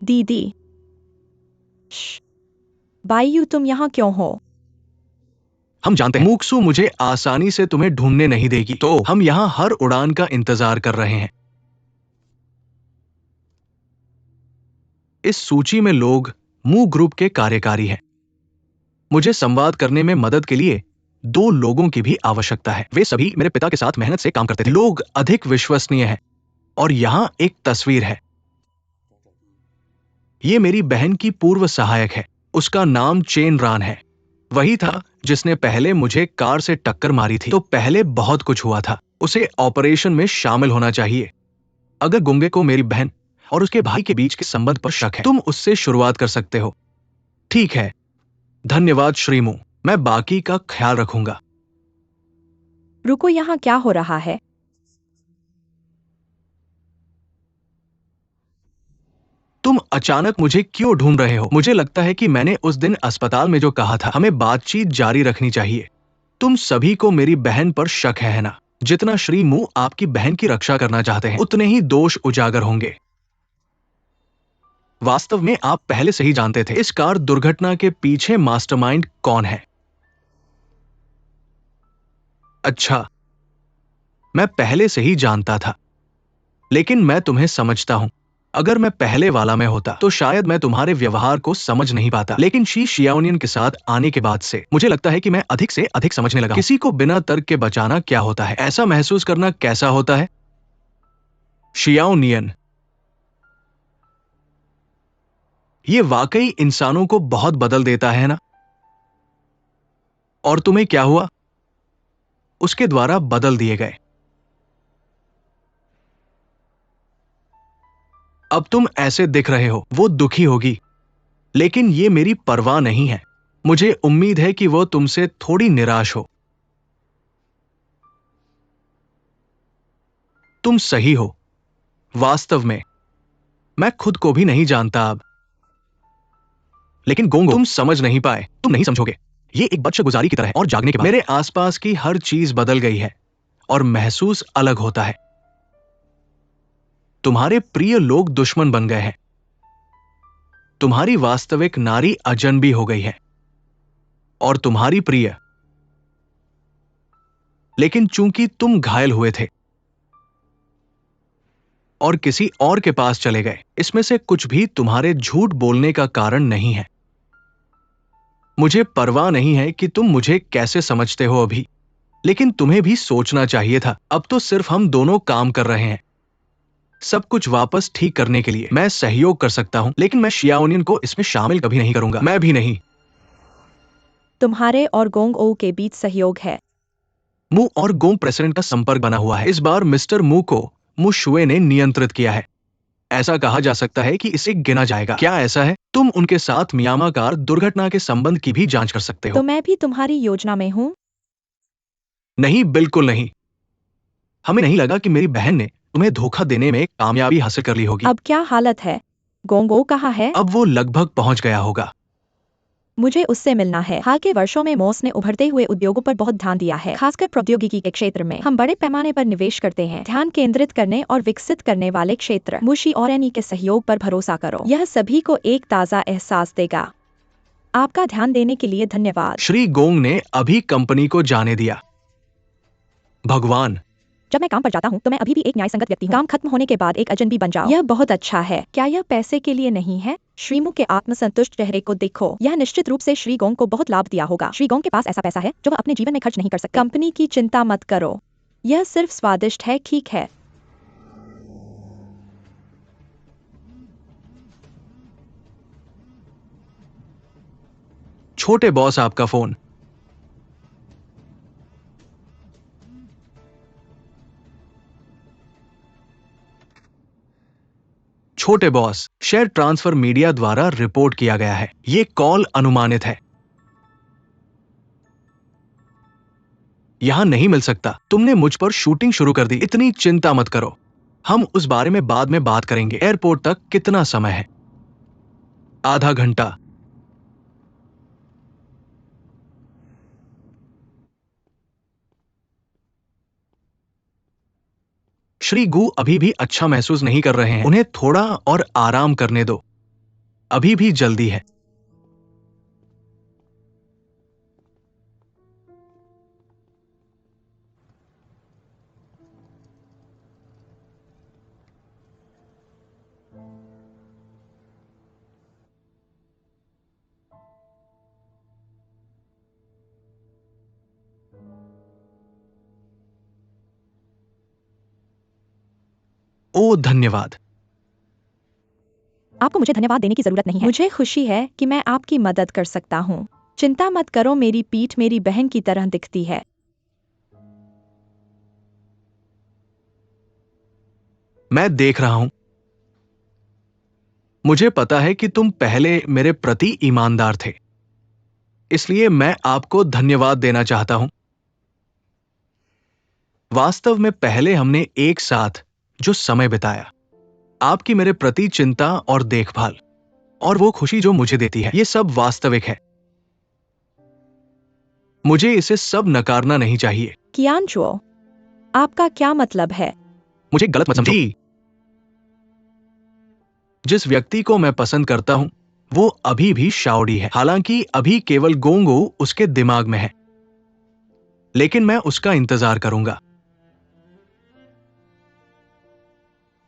दीदी। श्श। बाईयू, तुम यहाँ क्यों हो? हम जानते हैं मूक्सू मुझे आसानी से तुम्हें ढूंढने नहीं देगी, तो हम यहाँ हर उड़ान का इंतजार कर रहे हैं। इस सूची में लोग मू ग्रुप के कार्यकारी हैं। मुझे संवाद करने में मदद के लिए 2 लोगों की भी आवश्यकता है। वे सभी मेरे पिता के साथ मेहनत से काम करते थे। लोग अधिक विश्वसनीय हैं। और यहां एक तस्वीर है। ये मेरी बहन की पूर्व सहायक है। उसका नाम चेन रान है। वही था जिसने पहले मुझे कार से टक्कर मारी थी। तो पहले बहुत कुछ हुआ था। उसे ऑपरेशन में शामिल होना चाहिए। अगर गुंगे को मेरी बहन और उसके भाई के बीच के संबंध पर शक है। तुम उससे शुरुआत कर सकते हो। ठीक है, धन्यवाद श्रीमू, मैं बाकी का ख्याल रखूंगा। रुको, यहाँ क्या हो रहा है? तुम अचानक मुझे क्यों ढूंढ रहे हो? मुझे लगता है कि मैंने उस दिन अस्पताल में जो कहा था, हमें बातचीत जारी रखनी चाहिए। तुम सभी को मेरी बहन पर शक है ना? जितना श्री मू आपकी बहन की रक्षा करना चाहते हैं, उतने ही दोष उजागर होंगे। वास्तव में आप पहले से ही जानते थे इस कार दुर्घटना के पीछे मास्टरमाइंड कौन है। अच्छा, मैं पहले से ही जानता था, लेकिन मैं तुम्हें समझता हूं। अगर मैं पहले वाला में होता तो शायद मैं तुम्हारे व्यवहार को समझ नहीं पाता, लेकिन शी शियाओनियन के साथ आने के बाद से मुझे लगता है कि मैं अधिक से अधिक समझने लगा। किसी को बिना तर्क के बचाना क्या होता है, ऐसा महसूस करना कैसा होता है? शियाओनियन, ये वाकई इंसानों को बहुत बदल देता है ना? और तुम्हें क्या हुआ? उसके द्वारा बदल दिए गए। अब तुम ऐसे दिख रहे हो, वो दुखी होगी, लेकिन ये मेरी परवाह नहीं है। मुझे उम्मीद है कि वो तुमसे थोड़ी निराश हो। तुम सही हो। वास्तव में मैं खुद को भी नहीं जानता अब। लेकिन गोंगो, तुम समझ नहीं पाए, तुम नहीं समझोगे। ये एक बदशगुजारी की तरह है और जागने के बाद मेरे आसपास की हर चीज बदल गई है और महसूस अलग होता है। तुम्हारे प्रिय लोग दुश्मन बन गए हैं। तुम्हारी वास्तविक नारी अजनबी हो गई है और तुम्हारी प्रिय, लेकिन चूंकि तुम घायल हुए थे और किसी और के पास चले गए, इसमें से कुछ भी तुम्हारे झूठ बोलने का कारण नहीं है। मुझे परवाह नहीं है कि तुम मुझे कैसे समझते हो अभी, लेकिन तुम्हें भी सोचना चाहिए था। अब तो सिर्फ हम दोनों काम कर रहे हैं सब कुछ वापस ठीक करने के लिए। मैं सहयोग कर सकता हूं, लेकिन मैं शियाओनियन को इसमें शामिल कभी नहीं करूंगा। मैं भी नहीं। तुम्हारे और गोंग ओ के बीच सहयोग है। मू और गोंग प्रेसिडेंट का संपर्क बना हुआ है। इस बार मिस्टर मू को मू शुए ने नियंत्रित किया है। ऐसा कहा जा सकता है कि इसे गिना जाएगा। क्या ऐसा है? तुम उनके साथ मियामा कार दुर्घटना के संबंध की भी जांच कर सकते हो। तो मैं भी तुम्हारी योजना में हूँ। नहीं, बिल्कुल नहीं। हमें नहीं लगा कि मेरी बहन ने तुम्हें धोखा देने में कामयाबी हासिल कर ली होगी। अब क्या हालत है? गोंग ओ कहाँ है? अब वो लगभग पहुंच गया होगा। मुझे उससे मिलना है। हाल के वर्षों में मोस ने उभरते हुए उद्योगों पर बहुत ध्यान दिया है, खासकर प्रौद्योगिकी के क्षेत्र में। हम बड़े पैमाने पर निवेश करते हैं। ध्यान केंद्रित करने और विकसित करने वाले क्षेत्र। मुशी और एनी के सहयोग पर भरोसा करो, यह सभी को एक ताज़ा एहसास देगा। आपका ध्यान देने के लिए धन्यवाद। श्री गोंग ने अभी कंपनी को जाने दिया। भगवान, जब मैं काम पर जाता हूँ तो मैं अभी भी एक न्यायसंगत व्यक्ति हूँ। काम खत्म होने के बाद एक अजनबी बन जाओ, यह बहुत अच्छा है। क्या यह पैसे के लिए नहीं है? श्रीमू के आत्मसंतुष्ट चेहरे को देखो। यह निश्चित रूप से श्री गोंग को बहुत लाभ दिया होगा। श्री गोंग के पास ऐसा पैसा है जो वह अपने जीवन में खर्च नहीं कर सकते। कंपनी की चिंता मत करो, यह सिर्फ स्वादिष्ट है, ठीक है? छोटे बॉस, आपका फोन। छोटे बॉस, शेयर ट्रांसफर मीडिया द्वारा रिपोर्ट किया गया है। ये कॉल अनुमानित है। यहां नहीं मिल सकता। तुमने मुझ पर शूटिंग शुरू कर दी। इतनी चिंता मत करो, हम उस बारे में बाद में बात करेंगे। एयरपोर्ट तक कितना समय है? आधा घंटा। श्री गु अभी भी अच्छा महसूस नहीं कर रहे हैं। उन्हें थोड़ा और आराम करने दो, अभी भी जल्दी है। ओ धन्यवाद। आपको मुझे धन्यवाद देने की जरूरत नहीं है। मुझे खुशी है कि मैं आपकी मदद कर सकता हूँ। चिंता मत करो, मेरी पीठ मेरी बहन की तरह दिखती है। मैं देख रहा हूं। मुझे पता है कि तुम पहले मेरे प्रति ईमानदार थे, इसलिए मैं आपको धन्यवाद देना चाहता हूं। वास्तव में पहले हमने एक साथ जो समय बिताया, आपकी मेरे प्रति चिंता और देखभाल, और वो खुशी जो मुझे देती है, ये सब वास्तविक है। मुझे इसे सब नकारना नहीं चाहिए। कियांशु, आपका क्या मतलब है? मुझे गलत मत समझो। जिस व्यक्ति को मैं पसंद करता हूं, वो अभी भी शाओडी है। हालांकि अभी केवल गोंगो उसके दिमाग में है, लेकिन मैं उसका इंतजार करूंगा।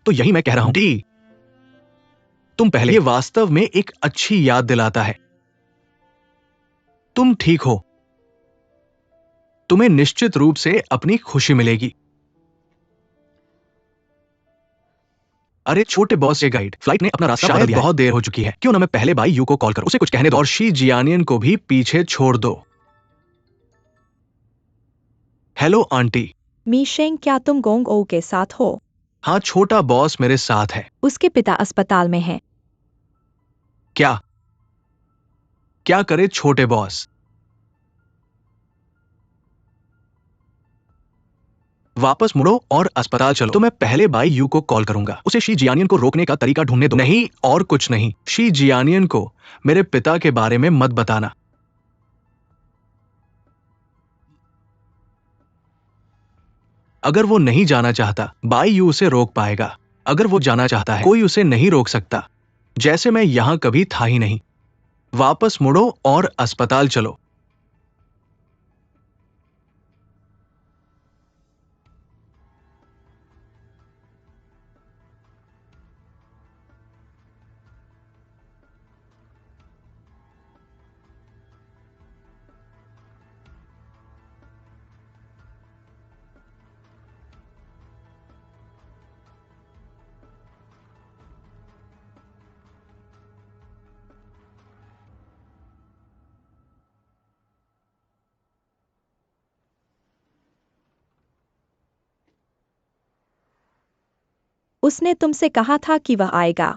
तो यही मैं कह रहा हूं। डी, तुम पहले, ये वास्तव में एक अच्छी याद दिलाता है। तुम ठीक हो। तुम्हें निश्चित रूप से अपनी खुशी मिलेगी। अरे छोटे बॉस, ये गाइड फ्लाइट ने अपना रास्ता बदल दिया है। बहुत देर हो चुकी है, क्यों ना मैं पहले बाई यू को कॉल करूं, उसे कुछ कहने दो, और शी जियानियन को भी पीछे छोड़ दो। Hello aunty. मीशेंग, क्या तुम गोंग ओ के साथ हो? हाँ, छोटा बॉस मेरे साथ है। उसके पिता अस्पताल में हैं। क्या क्या करे छोटे बॉस? वापस मुड़ो और अस्पताल चलो। तो मैं पहले बाई यू को कॉल करूंगा, उसे शी जियानियन को रोकने का तरीका ढूंढने दो। नहीं, और कुछ नहीं। शी जियानियन को मेरे पिता के बारे में मत बताना। अगर वो नहीं जाना चाहता, बाई यू उसे रोक पाएगा। अगर वो जाना चाहता है, कोई उसे नहीं रोक सकता, जैसे मैं यहां कभी था ही नहीं। वापस मुड़ो और अस्पताल चलो। उसने तुमसे कहा था कि वह आएगा।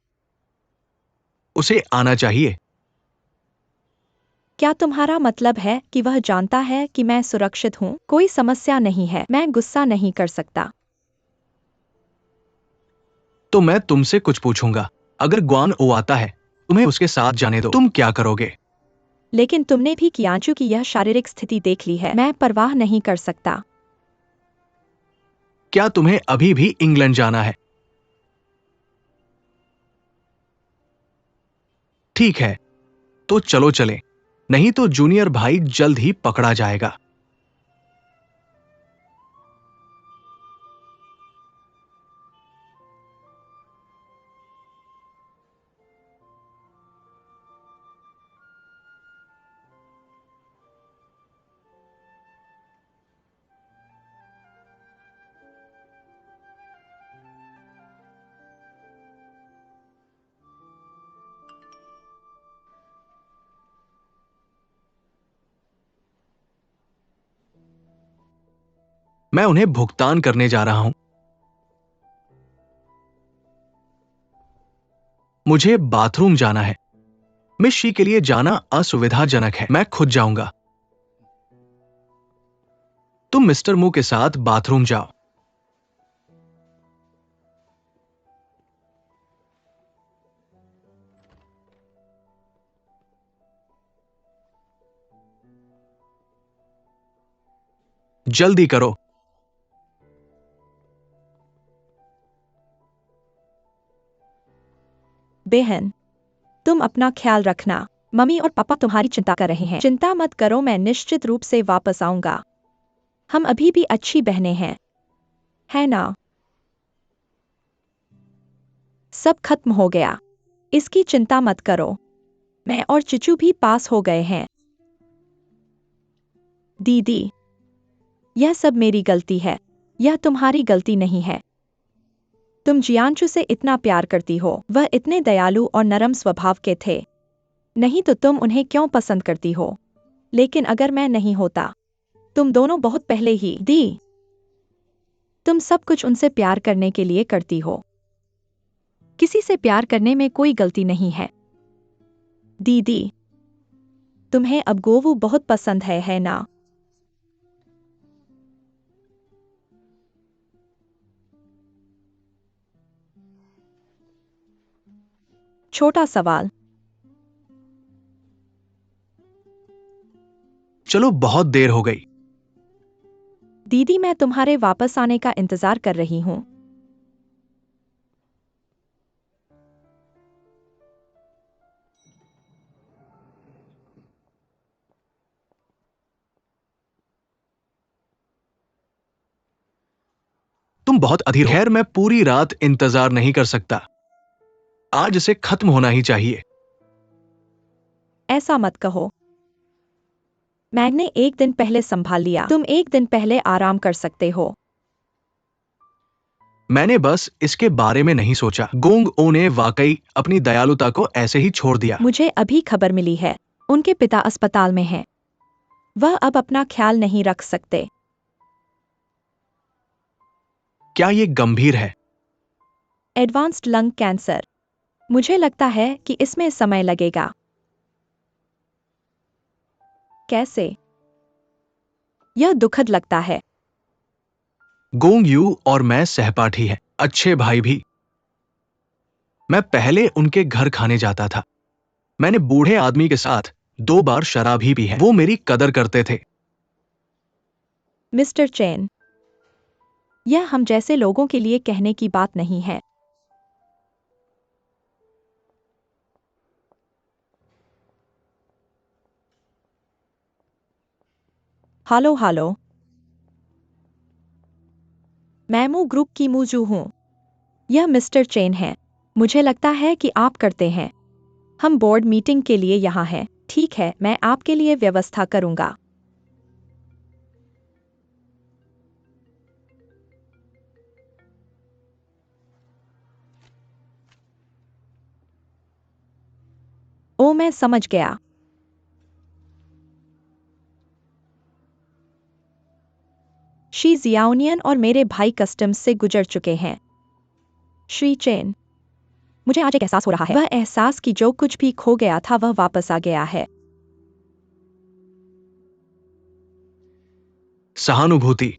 उसे आना चाहिए। क्या तुम्हारा मतलब है कि वह जानता है कि मैं सुरक्षित हूँ? कोई समस्या नहीं है, मैं गुस्सा नहीं कर सकता। तो मैं तुमसे कुछ पूछूंगा। अगर ग्वान ओ आता है, तुम्हें उसके साथ जाने दो, तुम क्या करोगे? लेकिन तुमने भी कियांशु की यह शारीरिक स्थिति देख ली है, मैं परवाह नहीं कर सकता। क्या तुम्हें अभी भी इंग्लैंड जाना है? ठीक है, तो चलो चले, नहीं तो जूनियर भाई जल्द ही पकड़ा जाएगा। मैं उन्हें भुगतान करने जा रहा हूं। मुझे बाथरूम जाना है। मिस शी के लिए जाना असुविधाजनक है, मैं खुद जाऊंगा। तुम मिस्टर मू के साथ बाथरूम जाओ। जल्दी करो। बहन, तुम अपना ख्याल रखना। मम्मी और पापा तुम्हारी चिंता कर रहे हैं। चिंता मत करो, मैं निश्चित रूप से वापस आऊंगा। हम अभी भी अच्छी बहनें हैं, है ना? सब खत्म हो गया, इसकी चिंता मत करो। मैं और चिचू भी पास हो गए हैं। दीदी, यह सब मेरी गलती है, यह तुम्हारी गलती नहीं है। तुम जियांशु से इतना प्यार करती हो, वह इतने दयालु और नरम स्वभाव के थे, नहीं तो तुम उन्हें क्यों पसंद करती हो? लेकिन अगर मैं नहीं होता, तुम दोनों बहुत पहले ही दी। तुम सब कुछ उनसे प्यार करने के लिए करती हो। किसी से प्यार करने में कोई गलती नहीं है। दीदी, तुम्हें अब गोवू बहुत पसंद है ना? छोटा सवाल। चलो, बहुत देर हो गई। दीदी, मैं तुम्हारे वापस आने का इंतजार कर रही हूँ। तुम बहुत अधीर हो। खैर, मैं पूरी रात इंतजार नहीं कर सकता। आज इसे खत्म होना ही चाहिए। ऐसा मत कहो। मैंने एक दिन पहले संभाल लिया। तुम एक दिन पहले आराम कर सकते हो। मैंने बस इसके बारे में नहीं सोचा। गोंग ओ ने वाकई अपनी दयालुता को ऐसे ही छोड़ दिया। मुझे अभी खबर मिली है, उनके पिता अस्पताल में हैं। वह अब अपना ख्याल नहीं रख सकते। क्या ये गंभीर है? Advanced lung cancer. मुझे लगता है कि इसमें समय लगेगा। कैसे? यह दुखद लगता है। गोंग यू और मैं सहपाठी हैं, अच्छे भाई भी। मैं पहले उनके घर खाने जाता था। मैंने बूढ़े आदमी के साथ 2 बार शराब ही पी है। वो मेरी कदर करते थे। मिस्टर चेन, यह हम जैसे लोगों के लिए कहने की बात नहीं है। हालो हालो। मैं मू ग्रुप की मूजू हूँ। यह मिस्टर चेन है। मुझे लगता है कि आप करते हैं। हम बोर्ड मीटिंग के लिए यहाँ हैं। ठीक है, मैं आपके लिए व्यवस्था करूँगा। ओ, मैं समझ गया। शी जियाओनियन और मेरे भाई कस्टम्स से गुजर चुके हैं। श्री चेन, मुझे आज एक एहसास हो रहा है। वह एहसास कि जो कुछ भी खो गया था वह वापस आ गया है। सहानुभूति।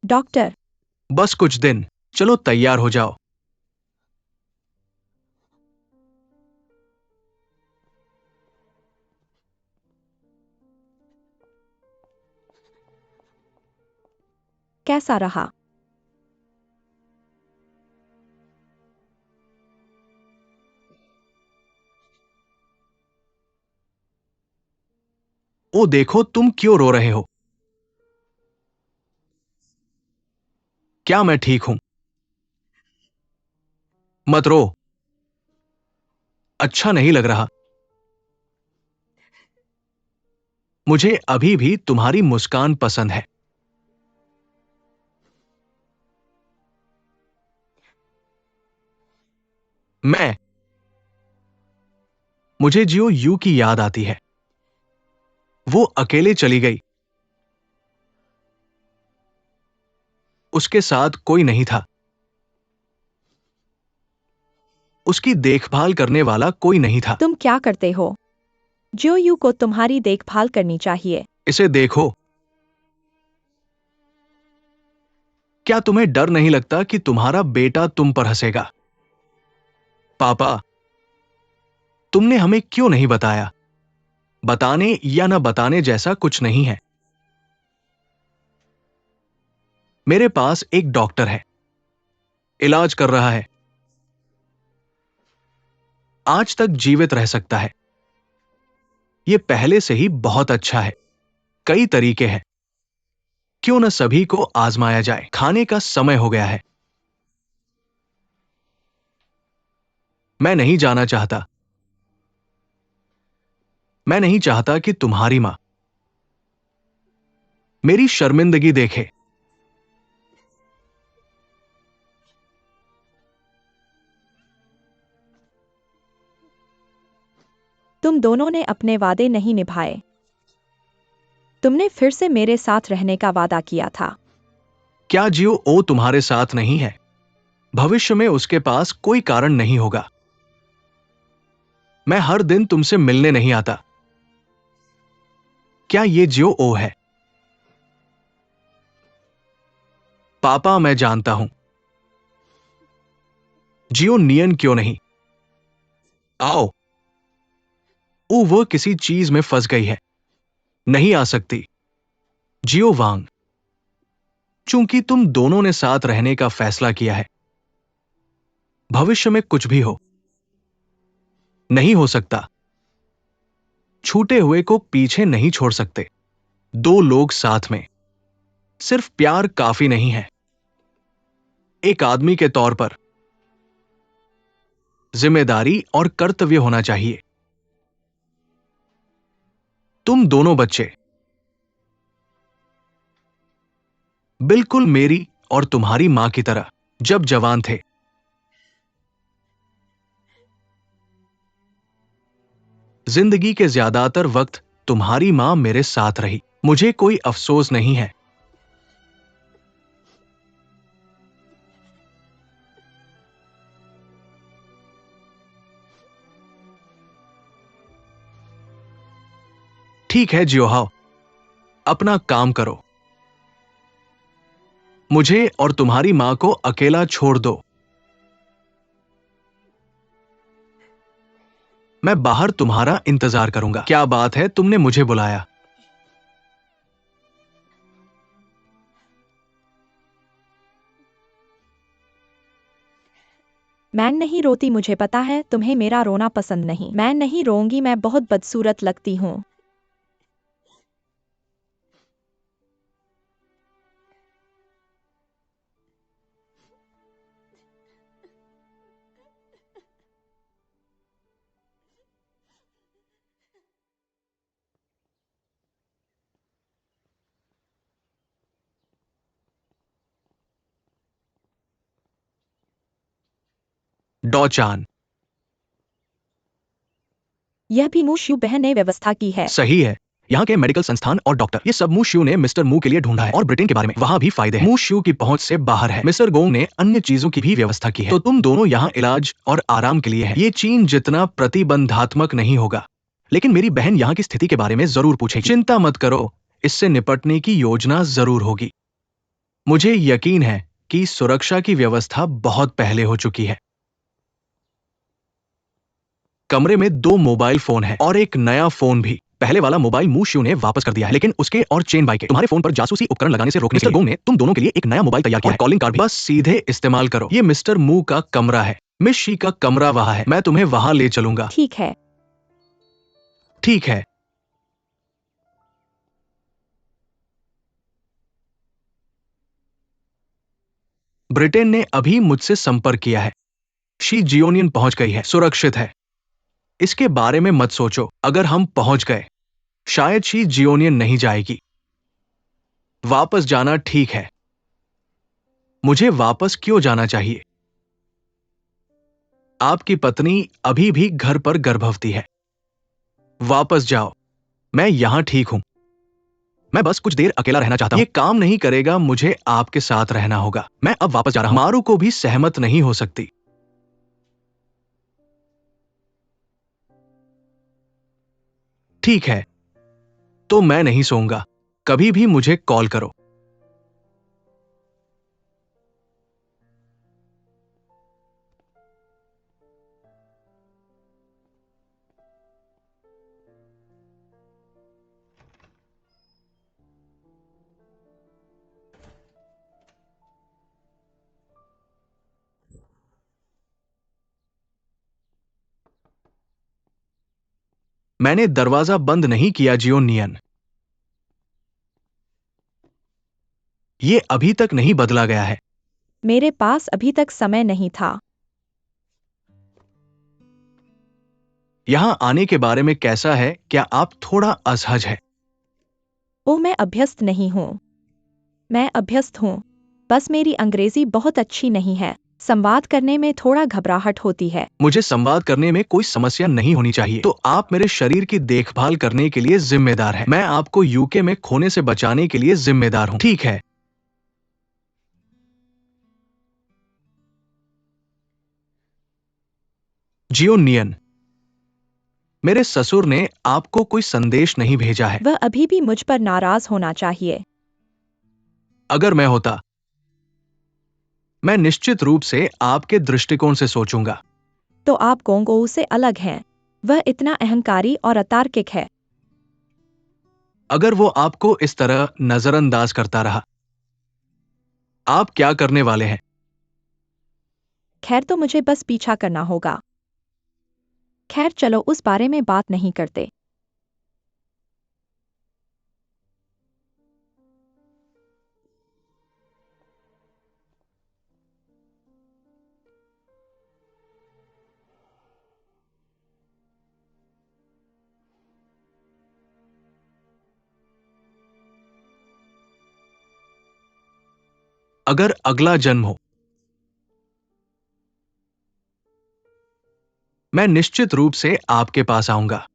डॉक्टर, बस कुछ दिन। चलो, तैयार हो जाओ। कैसा रहा? ओ देखो, तुम क्यों रो रहे हो? क्या मैं ठीक हूं? मत रो। अच्छा नहीं लग रहा। मुझे अभी भी तुम्हारी मुस्कान पसंद है। मैं मुझे जियो यू की याद आती है। वो अकेले चली गई। उसके साथ कोई नहीं था। उसकी देखभाल करने वाला कोई नहीं था। तुम क्या करते हो? जो यू को तुम्हारी देखभाल करनी चाहिए। इसे देखो। क्या तुम्हें डर नहीं लगता कि तुम्हारा बेटा तुम पर हंसेगा? पापा, तुमने हमें क्यों नहीं बताया? बताने या न बताने जैसा कुछ नहीं है। मेरे पास एक डॉक्टर है, इलाज कर रहा है। आज तक जीवित रह सकता है। यह पहले से ही बहुत अच्छा है। कई तरीके हैं। क्यों न सभी को आजमाया जाए। खाने का समय हो गया है। मैं नहीं जाना चाहता। मैं नहीं चाहता कि तुम्हारी मां मेरी शर्मिंदगी देखे। तुम दोनों ने अपने वादे नहीं निभाए। तुमने फिर से मेरे साथ रहने का वादा किया था। क्या जियो ओ तुम्हारे साथ नहीं है? भविष्य में उसके पास कोई कारण नहीं होगा। मैं हर दिन तुमसे मिलने नहीं आता। क्या ये जियो ओ है? पापा, मैं जानता हूं। जियो नियन क्यों नहीं? आओ। ओ, वो किसी चीज में फंस गई है, नहीं आ सकती। जियो वांग, चूंकि तुम दोनों ने साथ रहने का फैसला किया है, भविष्य में कुछ भी हो, नहीं हो सकता। छूटे हुए को पीछे नहीं छोड़ सकते। दो लोग साथ में, सिर्फ प्यार काफी नहीं है। एक आदमी के तौर पर जिम्मेदारी और कर्तव्य होना चाहिए। तुम दोनों बच्चे बिल्कुल मेरी और तुम्हारी मां की तरह जब जवान थे। जिंदगी के ज्यादातर वक्त तुम्हारी मां मेरे साथ रही। मुझे कोई अफसोस नहीं है। ठीक है जियोहाओ, अपना काम करो। मुझे और तुम्हारी मां को अकेला छोड़ दो। मैं बाहर तुम्हारा इंतजार करूंगा। क्या बात है, तुमने मुझे बुलाया? मैं नहीं रोती, मुझे पता है तुम्हें मेरा रोना पसंद नहीं। मैं नहीं रोऊंगी, मैं बहुत बदसूरत लगती हूँ। डॉचान। यह भी मुशु बहन ने व्यवस्था की है। सही है। यहाँ के मेडिकल संस्थान और डॉक्टर, ये सब मुशु ने मिस्टर मू के लिए ढूंढा है। और ब्रिटेन के बारे में वहां भी फायदे हैं। मुशु की पहुंच से बाहर है। मिस्टर गोंग ने अन्य चीजों की भी व्यवस्था की है। तो तुम दोनों यहाँ इलाज और आराम के लिए है। ये चीन जितना प्रतिबंधात्मक नहीं होगा, लेकिन मेरी बहन यहाँ की स्थिति के बारे में जरूर पूछेगी। चिंता मत करो, इससे निपटने की योजना जरूर होगी। मुझे यकीन है कि सुरक्षा की व्यवस्था बहुत पहले हो चुकी है। कमरे में 2 मोबाइल फोन है और एक नया फोन भी। पहले वाला मोबाइल मुशु ने वापस कर दिया है, लेकिन उसके और चेन बाई के तुम्हारे फोन पर जासूसी उपकरण लगाने से रोकने मिस्टर गोंग ने तुम दोनों के लिए एक नया मोबाइल तैयार किया है। कॉलिंग कार्ड भी बस सीधे इस्तेमाल करो। ये मिस्टर मू का कमरा है। मिस शी का कमरा वहां है। मैं तुम्हें वहां ले चलूंगा। ठीक है। ठीक है। ब्रिटेन ने अभी मुझसे संपर्क किया है। शी जियोनियन पहुंच गई है, सुरक्षित है। इसके बारे में मत सोचो। अगर हम पहुंच गए, शायद शी जियोनियन नहीं जाएगी। वापस जाना ठीक है। मुझे वापस क्यों जाना चाहिए? आपकी पत्नी अभी भी घर पर गर्भवती है। वापस जाओ। मैं यहां ठीक हूं। मैं बस कुछ देर अकेला रहना चाहता हूं। ये काम नहीं करेगा, मुझे आपके साथ रहना होगा। मैं अब वापस जा रहा हूं। मारू को भी सहमत नहीं हो सकती। ठीक है, तो मैं नहीं सोऊंगा। कभी भी मुझे कॉल करो। मैंने दरवाजा बंद नहीं किया जियोनियन। ये अभी तक नहीं बदला गया है। मेरे पास अभी तक समय नहीं था। यहाँ आने के बारे में कैसा है? क्या आप थोड़ा असहज है? ओह, मैं अभ्यस्त नहीं हूँ। मैं अभ्यस्त हूँ। बस मेरी अंग्रेजी बहुत अच्छी नहीं है। संवाद करने में थोड़ा घबराहट होती है। मुझे संवाद करने में कोई समस्या नहीं होनी चाहिए। तो आप मेरे शरीर की देखभाल करने के लिए जिम्मेदार हैं। मैं आपको यूके में खोने से बचाने के लिए जिम्मेदार हूँ। ठीक है। जियो नियन, मेरे ससुर ने आपको कोई संदेश नहीं भेजा है। वह अभी भी मुझ पर नाराज होना चाहिए। अगर मैं होता, मैं निश्चित रूप से आपके दृष्टिकोण से सोचूंगा। तो आप गोंगोऊ से अलग हैं। वह इतना अहंकारी और अतार्किक है। अगर वो आपको इस तरह नजरअंदाज करता रहा, आप क्या करने वाले हैं? खैर, तो मुझे बस पीछा करना होगा। खैर, चलो उस बारे में बात नहीं करते। अगर अगला जन्म हो, मैं निश्चित रूप से आपके पास आऊंगा।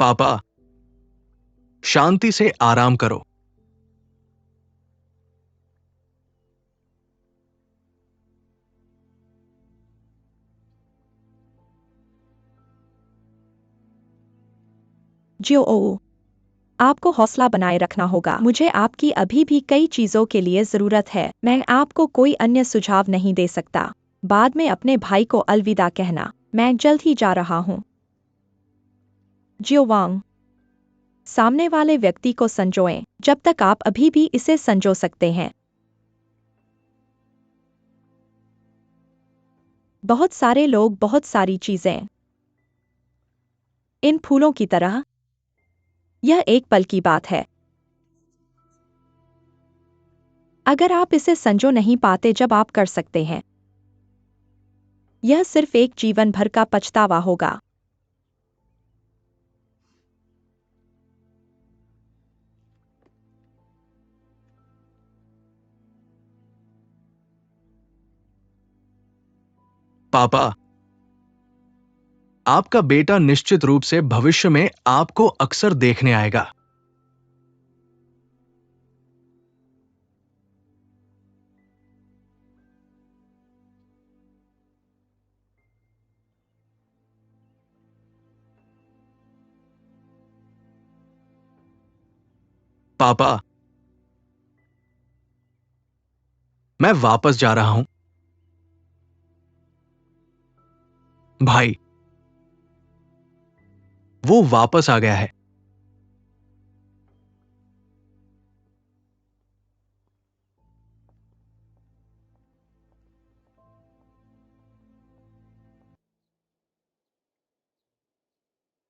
पापा, शांति से आराम करो। जियो, आपको हौसला बनाए रखना होगा। मुझे आपकी अभी भी कई चीजों के लिए जरूरत है। मैं आपको कोई अन्य सुझाव नहीं दे सकता। बाद में अपने भाई को अलविदा कहना। मैं जल्द ही जा रहा हूँ। जियो वांग, सामने वाले व्यक्ति को संजोएं जब तक आप अभी भी इसे संजो सकते हैं। बहुत सारे लोग, बहुत सारी चीजें। इन फूलों की तरह। यह एक पल की बात है। अगर आप इसे संजो नहीं पाते जब आप कर सकते हैं, यह सिर्फ एक जीवन भर का पछतावा होगा। पापा, आपका बेटा निश्चित रूप से भविष्य में आपको अक्सर देखने आएगा। पापा, मैं वापस जा रहा हूं। भाई, वो वापस आ गया है।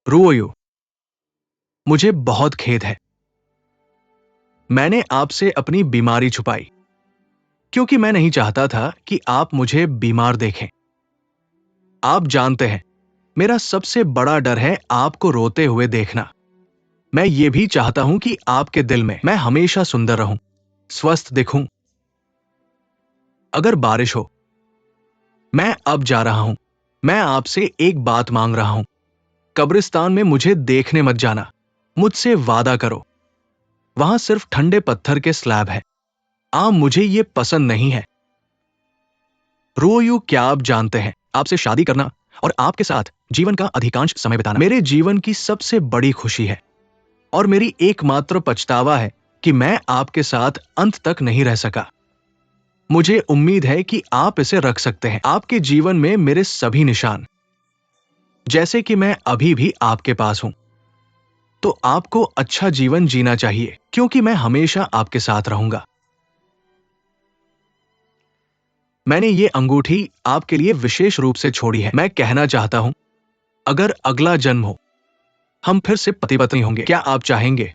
रुओयू, मुझे बहुत खेद है। मैंने आपसे अपनी बीमारी छुपाई क्योंकि मैं नहीं चाहता था कि आप मुझे बीमार देखें। आप जानते हैं, मेरा सबसे बड़ा डर है आपको रोते हुए देखना। मैं ये भी चाहता हूं कि आपके दिल में मैं हमेशा सुंदर रहूं, स्वस्थ दिखूं। अगर बारिश हो, मैं अब जा रहा हूं। मैं आपसे एक बात मांग रहा हूं। कब्रिस्तान में मुझे देखने मत जाना। मुझसे वादा करो। वहां सिर्फ ठंडे पत्थर के स्लैब है। मुझे ये पसंद नहीं है। रोयू, क्या आप जानते हैं, आपसे शादी करना और आपके साथ जीवन का अधिकांश समय बिताना मेरे जीवन की सबसे बड़ी खुशी है और मेरी एकमात्र पछतावा है कि मैं आपके साथ अंत तक नहीं रह सका। मुझे उम्मीद है कि आप इसे रख सकते हैं। आपके जीवन में मेरे सभी निशान, जैसे कि मैं अभी भी आपके पास हूं। तो आपको अच्छा जीवन जीना चाहिए क्योंकि मैं हमेशा आपके साथ रहूंगा। मैंने ये अंगूठी आपके लिए विशेष रूप से छोड़ी है। मैं कहना चाहता हूं, अगर अगला जन्म हो, हम फिर से पति पत्नी होंगे। क्या आप चाहेंगे?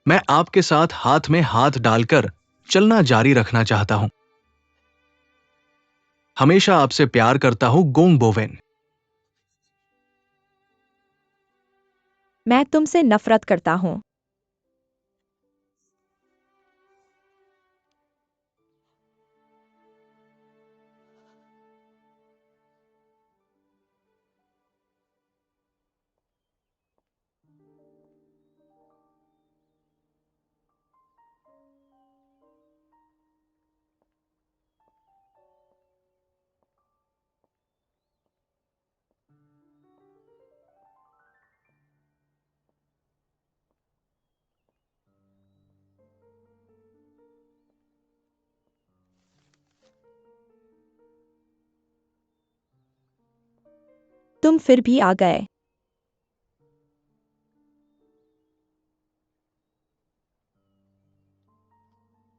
मैं आपके साथ हाथ में हाथ डालकर चलना जारी रखना चाहता हूं। हमेशा आपसे प्यार करता हूं, गोंग बोवेन। मैं तुमसे नफरत करता हूँ। तुम फिर भी आ गए।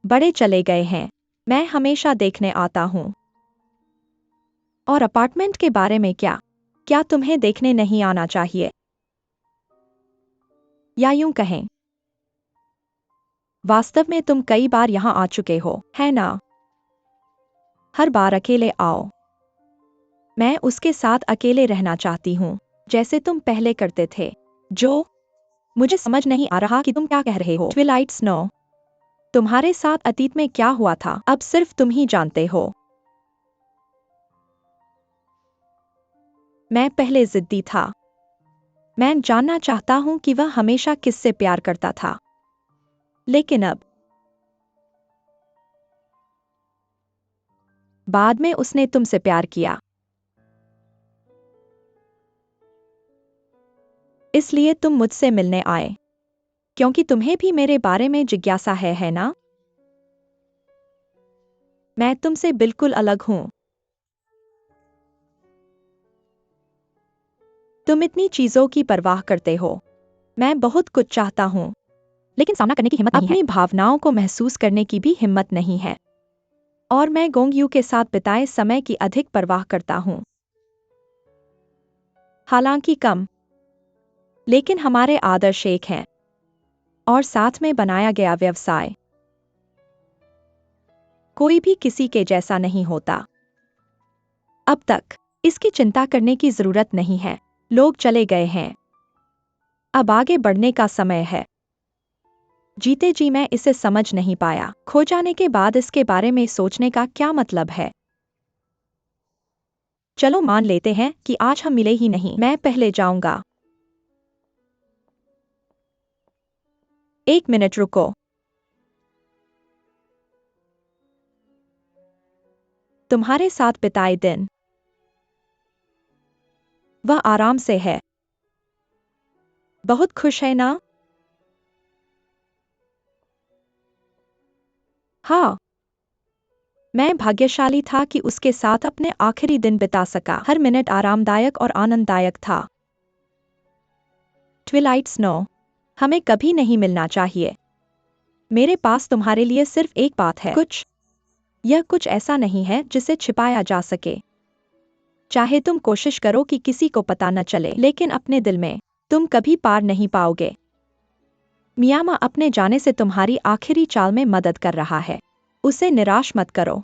बड़े चले गए हैं। मैं हमेशा देखने आता हूँ। और अपार्टमेंट के बारे में क्या? क्या तुम्हें देखने नहीं आना चाहिए? या यूं कहें, वास्तव में तुम कई बार यहाँ आ चुके हो, है ना? हर बार अकेले आओ। मैं उसके साथ अकेले रहना चाहती हूँ, जैसे तुम पहले करते थे। जो, मुझे समझ नहीं आ रहा कि तुम क्या कह रहे हो। ट्विलाइट स्नो, तुम्हारे साथ अतीत में क्या हुआ था, अब सिर्फ तुम ही जानते हो। मैं पहले जिद्दी था। मैं जानना चाहता हूं कि वह हमेशा किससे प्यार करता था। लेकिन अब, बाद में उसने तुमसे प्यार किया। इसलिए तुम मुझसे मिलने आए। क्योंकि तुम्हें भी मेरे बारे में जिज्ञासा है ना? मैं तुमसे बिल्कुल अलग हूं। तुम इतनी चीजों की परवाह करते हो। मैं बहुत कुछ चाहता हूं, लेकिन सामना करने की हिम्मत नहीं है। अपनी भावनाओं को महसूस करने की भी हिम्मत नहीं है। और मैं गोंगयू के साथ बिताए समय की अधिक परवाह करता हूं। हालांकि कम, लेकिन हमारे आदर्श एक हैं। और साथ में बनाया गया व्यवसाय। कोई भी किसी के जैसा नहीं होता। अब तक इसकी चिंता करने की जरूरत नहीं है। लोग चले गए हैं। अब आगे बढ़ने का समय है। जीते जी मैं इसे समझ नहीं पाया। खो जाने के बाद इसके बारे में सोचने का क्या मतलब है? चलो मान लेते हैं कि आज हम मिले ही नहीं। मैं पहले जाऊंगा। एक मिनट रुको। तुम्हारे साथ बिताए दिन, वह आराम से है। बहुत खुश है ना? हाँ, मैं भाग्यशाली था कि उसके साथ अपने आखिरी दिन बिता सका। हर मिनट आरामदायक और आनंददायक था। ट्विलाइट स्नो, हमें कभी नहीं मिलना चाहिए। मेरे पास तुम्हारे लिए सिर्फ एक बात है। यह कुछ ऐसा नहीं है जिसे छिपाया जा सके। चाहे तुम कोशिश करो कि किसी को पता न चले, लेकिन अपने दिल में तुम कभी पार नहीं पाओगे। मियामा अपने जाने से तुम्हारी आखिरी चाल में मदद कर रहा है। उसे निराश मत करो।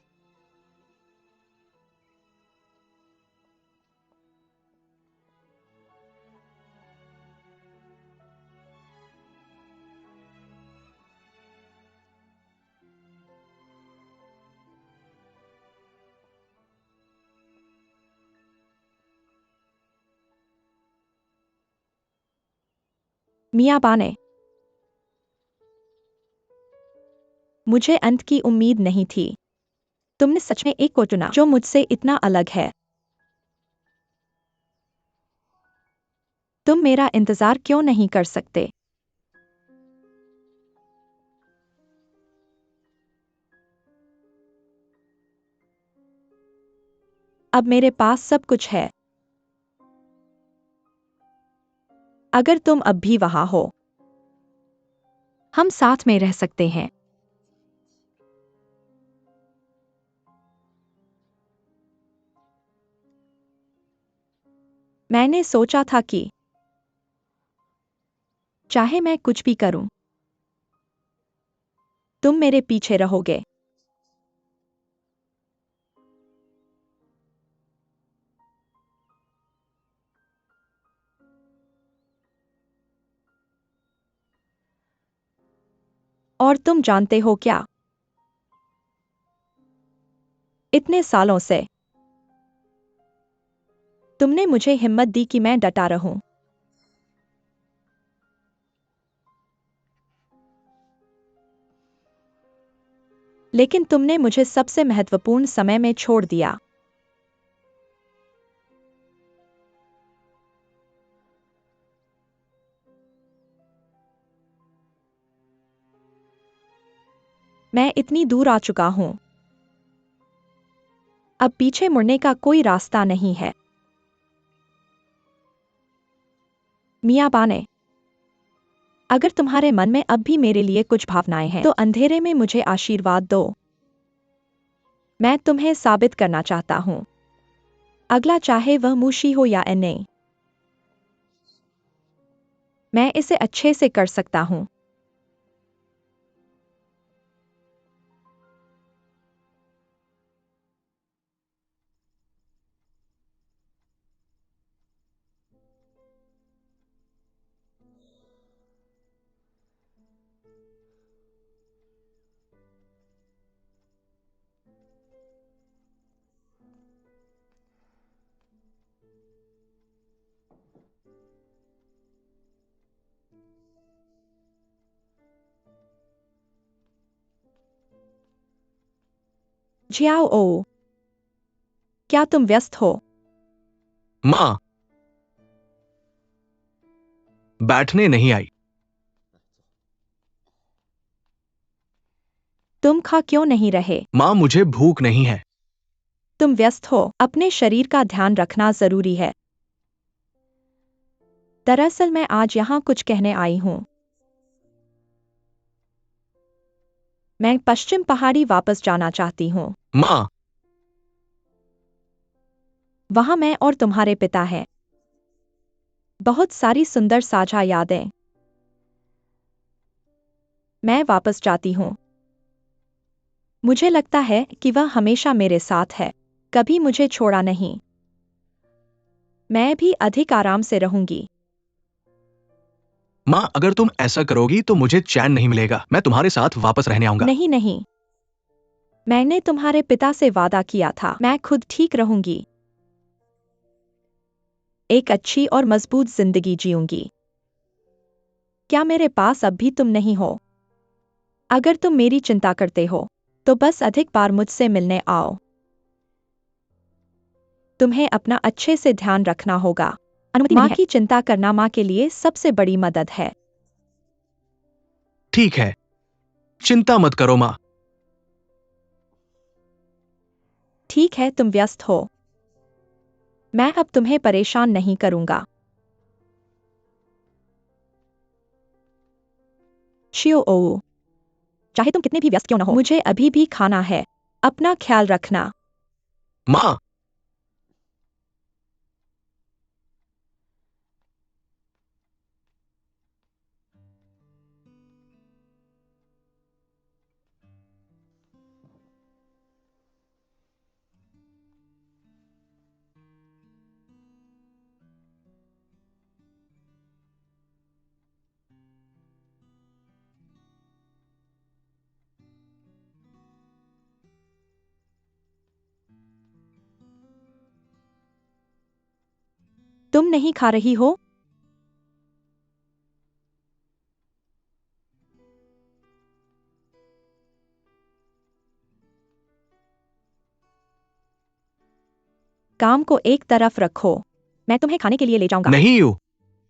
मियाबा ने, मुझे अंत की उम्मीद नहीं थी। तुमने सच में एक को चुना जो मुझसे इतना अलग है। तुम मेरा इंतजार क्यों नहीं कर सकते? अब मेरे पास सब कुछ है। अगर तुम अब भी वहां हो, हम साथ में रह सकते हैं। मैंने सोचा था कि चाहे मैं कुछ भी करूं, तुम मेरे पीछे रहोगे। और तुम जानते हो क्या? इतने सालों से तुमने मुझे हिम्मत दी कि मैं डटा रहूं। लेकिन तुमने मुझे सबसे महत्वपूर्ण समय में छोड़ दिया। मैं इतनी दूर आ चुका हूं। अब पीछे मुड़ने का कोई रास्ता नहीं है। मियाबा ने, अगर तुम्हारे मन में अब भी मेरे लिए कुछ भावनाएं हैं, तो अंधेरे में मुझे आशीर्वाद दो। मैं तुम्हें साबित करना चाहता हूं। अगला चाहे वह मूशी हो या एने, मैं इसे अच्छे से कर सकता हूं। झियाओ ओ, क्या तुम व्यस्त हो? माँ बैठने नहीं आई। तुम खा क्यों नहीं रहे? माँ मुझे भूख नहीं है। तुम व्यस्त हो। अपने शरीर का ध्यान रखना जरूरी है। दरअसल मैं आज यहाँ कुछ कहने आई हूँ। मैं पश्चिम पहाड़ी वापस जाना चाहती हूँ। माँ वहां मैं और तुम्हारे पिता हैं। बहुत सारी सुंदर साझा यादें। मैं वापस जाती हूँ। मुझे लगता है कि वह हमेशा मेरे साथ है, कभी मुझे छोड़ा नहीं। मैं भी अधिक आराम से रहूंगी। माँ अगर तुम ऐसा करोगी तो मुझे चैन नहीं मिलेगा। मैं तुम्हारे साथ वापस रहने आऊंगा। नहीं नहीं, मैंने तुम्हारे पिता से वादा किया था, मैं खुद ठीक रहूंगी। एक अच्छी और मजबूत जिंदगी जीऊंगी। क्या मेरे पास अब भी तुम नहीं हो? अगर तुम मेरी चिंता करते हो, तो बस अधिक बार मुझसे मिलने आओ। तुम्हें अपना अच्छे से ध्यान रखना होगा। अनुमति माँ की चिंता करना माँ के लिए सबसे बड़ी मदद है। ठीक है, चिंता मत करो माँ। ठीक है, तुम व्यस्त हो। मैं अब तुम्हें परेशान नहीं करूंगा। शियो ओ, चाहे तुम कितने भी व्यस्त क्यों न हो, मुझे अभी भी खाना है। अपना ख्याल रखना। माँ, तुम नहीं खा रही हो? काम को एक तरफ रखो। मैं तुम्हें खाने के लिए ले जाऊंगा। नहीं यू,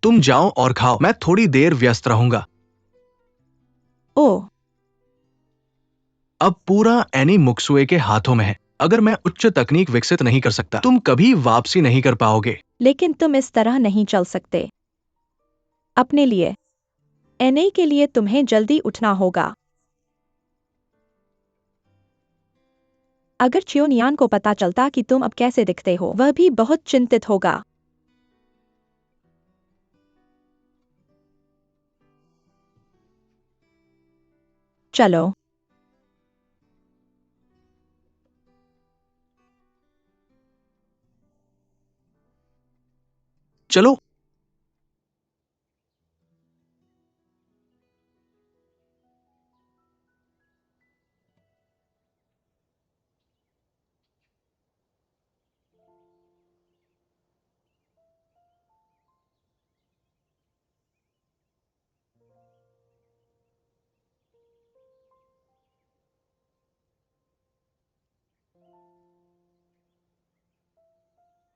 तुम जाओ और खाओ, मैं थोड़ी देर व्यस्त रहूंगा। ओह, अब पूरा एनी मुक्सुए के हाथों में है। अगर मैं उच्च तकनीक विकसित नहीं कर सकता, तुम कभी वापसी नहीं कर पाओगे। लेकिन तुम इस तरह नहीं चल सकते। अपने लिए, एनए के लिए तुम्हें जल्दी उठना होगा। अगर चियोनियान को पता चलता कि तुम अब कैसे दिखते हो, वह भी बहुत चिंतित होगा। चलो। चलो।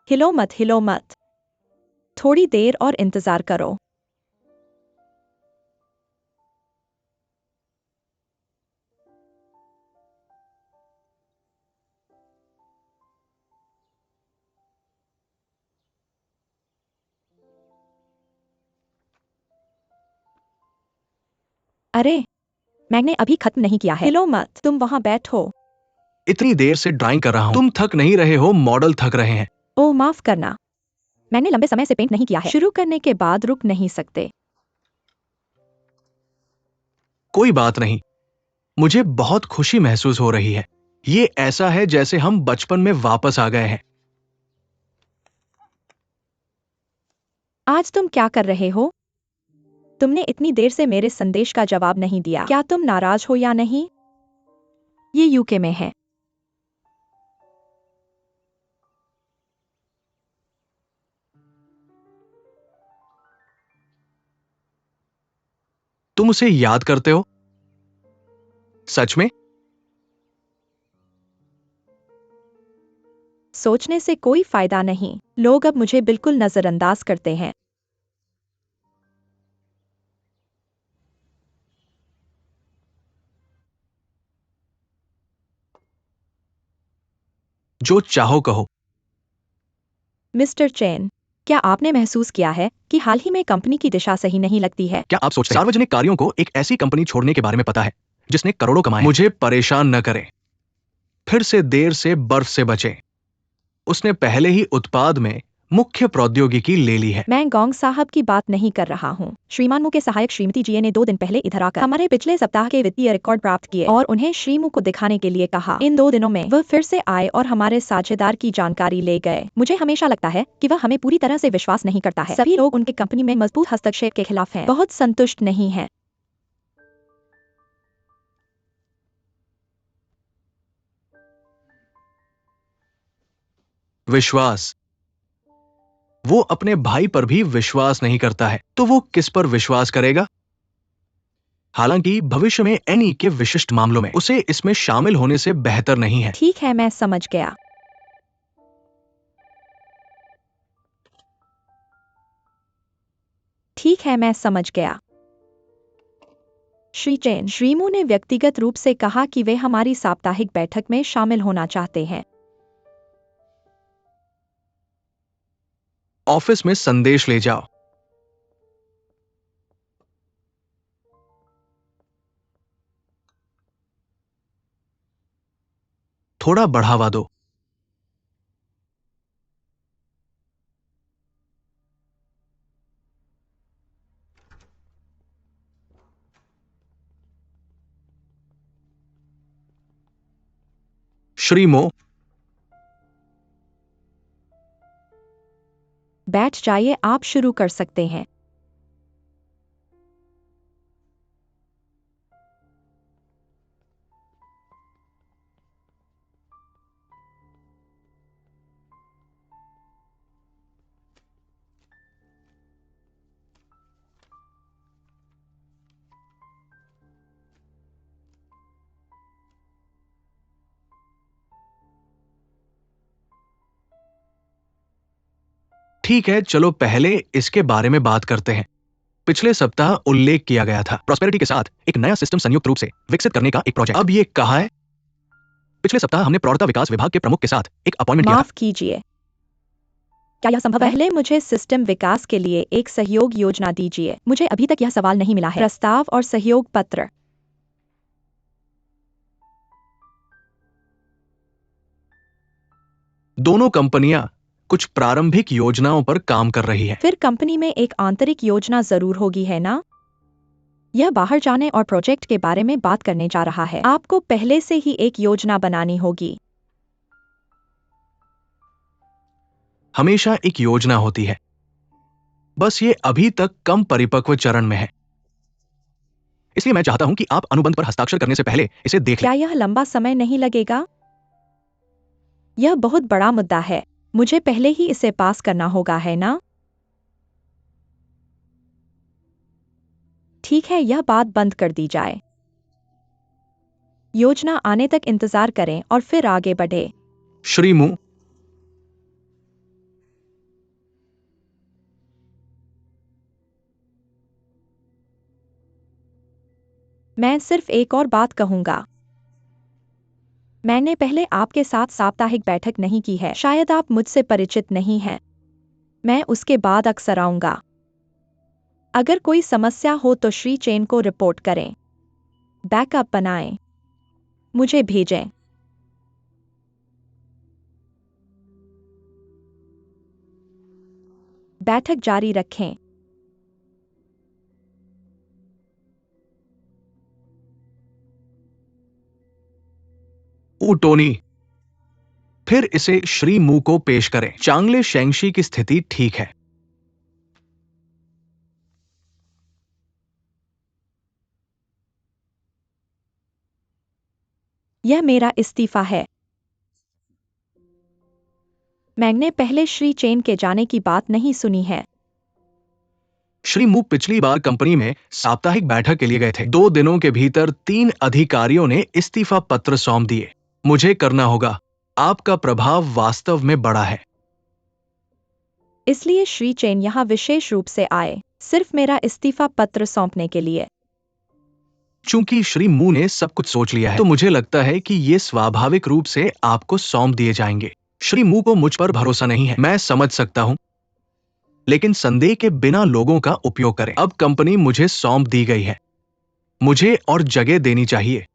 हिलो मत, हिलो मत। थोड़ी देर और इंतजार करो। अरे, मैंने अभी खत्म नहीं किया है। हिलो मत, तुम वहां बैठो। इतनी देर से ड्राइंग कर रहा हूं, तुम थक नहीं रहे हो, मॉडल थक रहे हैं। ओह, माफ करना। मैंने लंबे समय से पेंट नहीं किया है। शुरू करने के बाद रुक नहीं सकते। कोई बात नहीं, मुझे बहुत खुशी महसूस हो रही है। ये ऐसा है जैसे हम बचपन में वापस आ गए हैं। आज तुम क्या कर रहे हो? तुमने इतनी देर से मेरे संदेश का जवाब नहीं दिया। क्या तुम नाराज हो या नहीं? ये यूके में है। तुम उसे याद करते हो? सच में? सोचने से कोई फायदा नहीं। लोग अब मुझे बिल्कुल नजरअंदाज करते हैं। जो चाहो कहो। मिस्टर चेन, क्या आपने महसूस किया है कि हाल ही में कंपनी की दिशा सही नहीं लगती है? क्या आप सोचते हैं सार्वजनिक कार्यों को एक ऐसी कंपनी छोड़ने के बारे में पता है जिसने करोड़ों कमाए? मुझे परेशान न करें। फिर से देर से बर्फ से बचें। उसने पहले ही उत्पाद में मुख्य प्रौद्योगिकी ले ली है। मैं गोंग साहब की बात नहीं कर रहा हूँ। श्रीमान मु के सहायक श्रीमती जी ने 2 दिन पहले इधर आकर हमारे पिछले सप्ताह के वित्तीय रिकॉर्ड प्राप्त किए और उन्हें श्रीमू को दिखाने के लिए कहा। इन 2 दिनों में वह फिर से आए और हमारे साझेदार की जानकारी ले गए। मुझे हमेशा लगता है कि वह हमें पूरी तरह से विश्वास नहीं करता है। सभी लोग उनके कंपनी में मजबूत हस्तक्षेप के खिलाफ हैं, बहुत संतुष्ट नहीं है। विश्वास। वो अपने भाई पर भी विश्वास नहीं करता है, तो वो किस पर विश्वास करेगा? हालांकि भविष्य में एनई के विशिष्ट मामलों में उसे इसमें शामिल होने से बेहतर नहीं है। ठीक है, मैं समझ गया। ठीक है, मैं समझ गया। श्री चेन, श्रीमू ने व्यक्तिगत रूप से कहा कि वे हमारी साप्ताहिक बैठक में शामिल होना चाहते हैं। ऑफिस में संदेश ले जाओ। थोड़ा बढ़ावा दो। श्रीमो, बैठ जाइए, आप शुरू कर सकते हैं। ठीक है, चलो पहले इसके बारे में बात करते हैं। पिछले सप्ताह उल्लेख किया गया था प्रॉस्पेरिटी के साथ एक नया सिस्टम संयुक्त रूप से विकसित करने का एक प्रोजेक्ट। अब ये कहाँ है? पिछले सप्ताह हमने प्रौढ़ता विकास विभाग के प्रमुख के साथ एक अपॉइंटमेंट किया था। माफ कीजिए, क्या यह संभव है? पहले मुझे सिस्टम विकास के लिए एक सहयोग योजना दीजिए। मुझे अभी तक यह सवाल नहीं मिला है। प्रस्ताव और सहयोग पत्र। दोनों कंपनियां कुछ प्रारंभिक योजनाओं पर काम कर रही है। फिर कंपनी में एक आंतरिक योजना जरूर होगी, है ना? यह बाहर जाने और प्रोजेक्ट के बारे में बात करने जा रहा है। आपको पहले से ही एक योजना बनानी होगी। हमेशा एक योजना होती है, बस ये अभी तक कम परिपक्व चरण में है। इसलिए मैं चाहता हूं कि आप अनुबंध पर हस्ताक्षर करने से पहले इसे देख लें। क्या यह लंबा समय नहीं लगेगा? यह बहुत बड़ा मुद्दा है। मुझे पहले ही इसे पास करना होगा, है ना? ठीक है, यह बात बंद कर दी जाए। योजना आने तक इंतजार करें और फिर आगे बढ़े। श्रीमू, मैं सिर्फ एक और बात कहूंगा। मैंने पहले आपके साथ साप्ताहिक बैठक नहीं की है। शायद आप मुझसे परिचित नहीं हैं। मैं उसके बाद अक्सर आऊंगा। अगर कोई समस्या हो तो श्री चेन को रिपोर्ट करें। बैकअप बनाएं। मुझे भेजें। बैठक जारी रखें। ओ टोनी, फिर इसे श्री मू को पेश करें। चांगले शेंगशी की स्थिति ठीक है। यह मेरा इस्तीफा है। मैंने पहले श्री चेन के जाने की बात नहीं सुनी है। श्री मू पिछली बार कंपनी में साप्ताहिक बैठक के लिए गए थे। 2 दिनों के भीतर 3 अधिकारियों ने इस्तीफा पत्र सौंप दिए। मुझे करना होगा। आपका प्रभाव वास्तव में बड़ा है। इसलिए श्री चेन यहाँ विशेष रूप से आए, सिर्फ मेरा इस्तीफा पत्र सौंपने के लिए। चूंकि श्री मू ने सब कुछ सोच लिया है, तो मुझे लगता है कि ये स्वाभाविक रूप से आपको सौंप दिए जाएंगे। श्री मू को मुझ पर भरोसा नहीं है, मैं समझ सकता हूं, लेकिन संदेह के बिना लोगों का उपयोग करें। अब कंपनी मुझे सौंप दी गई है, मुझे और जगह देनी चाहिए।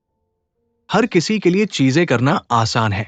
हर किसी के लिए चीजें करना आसान है।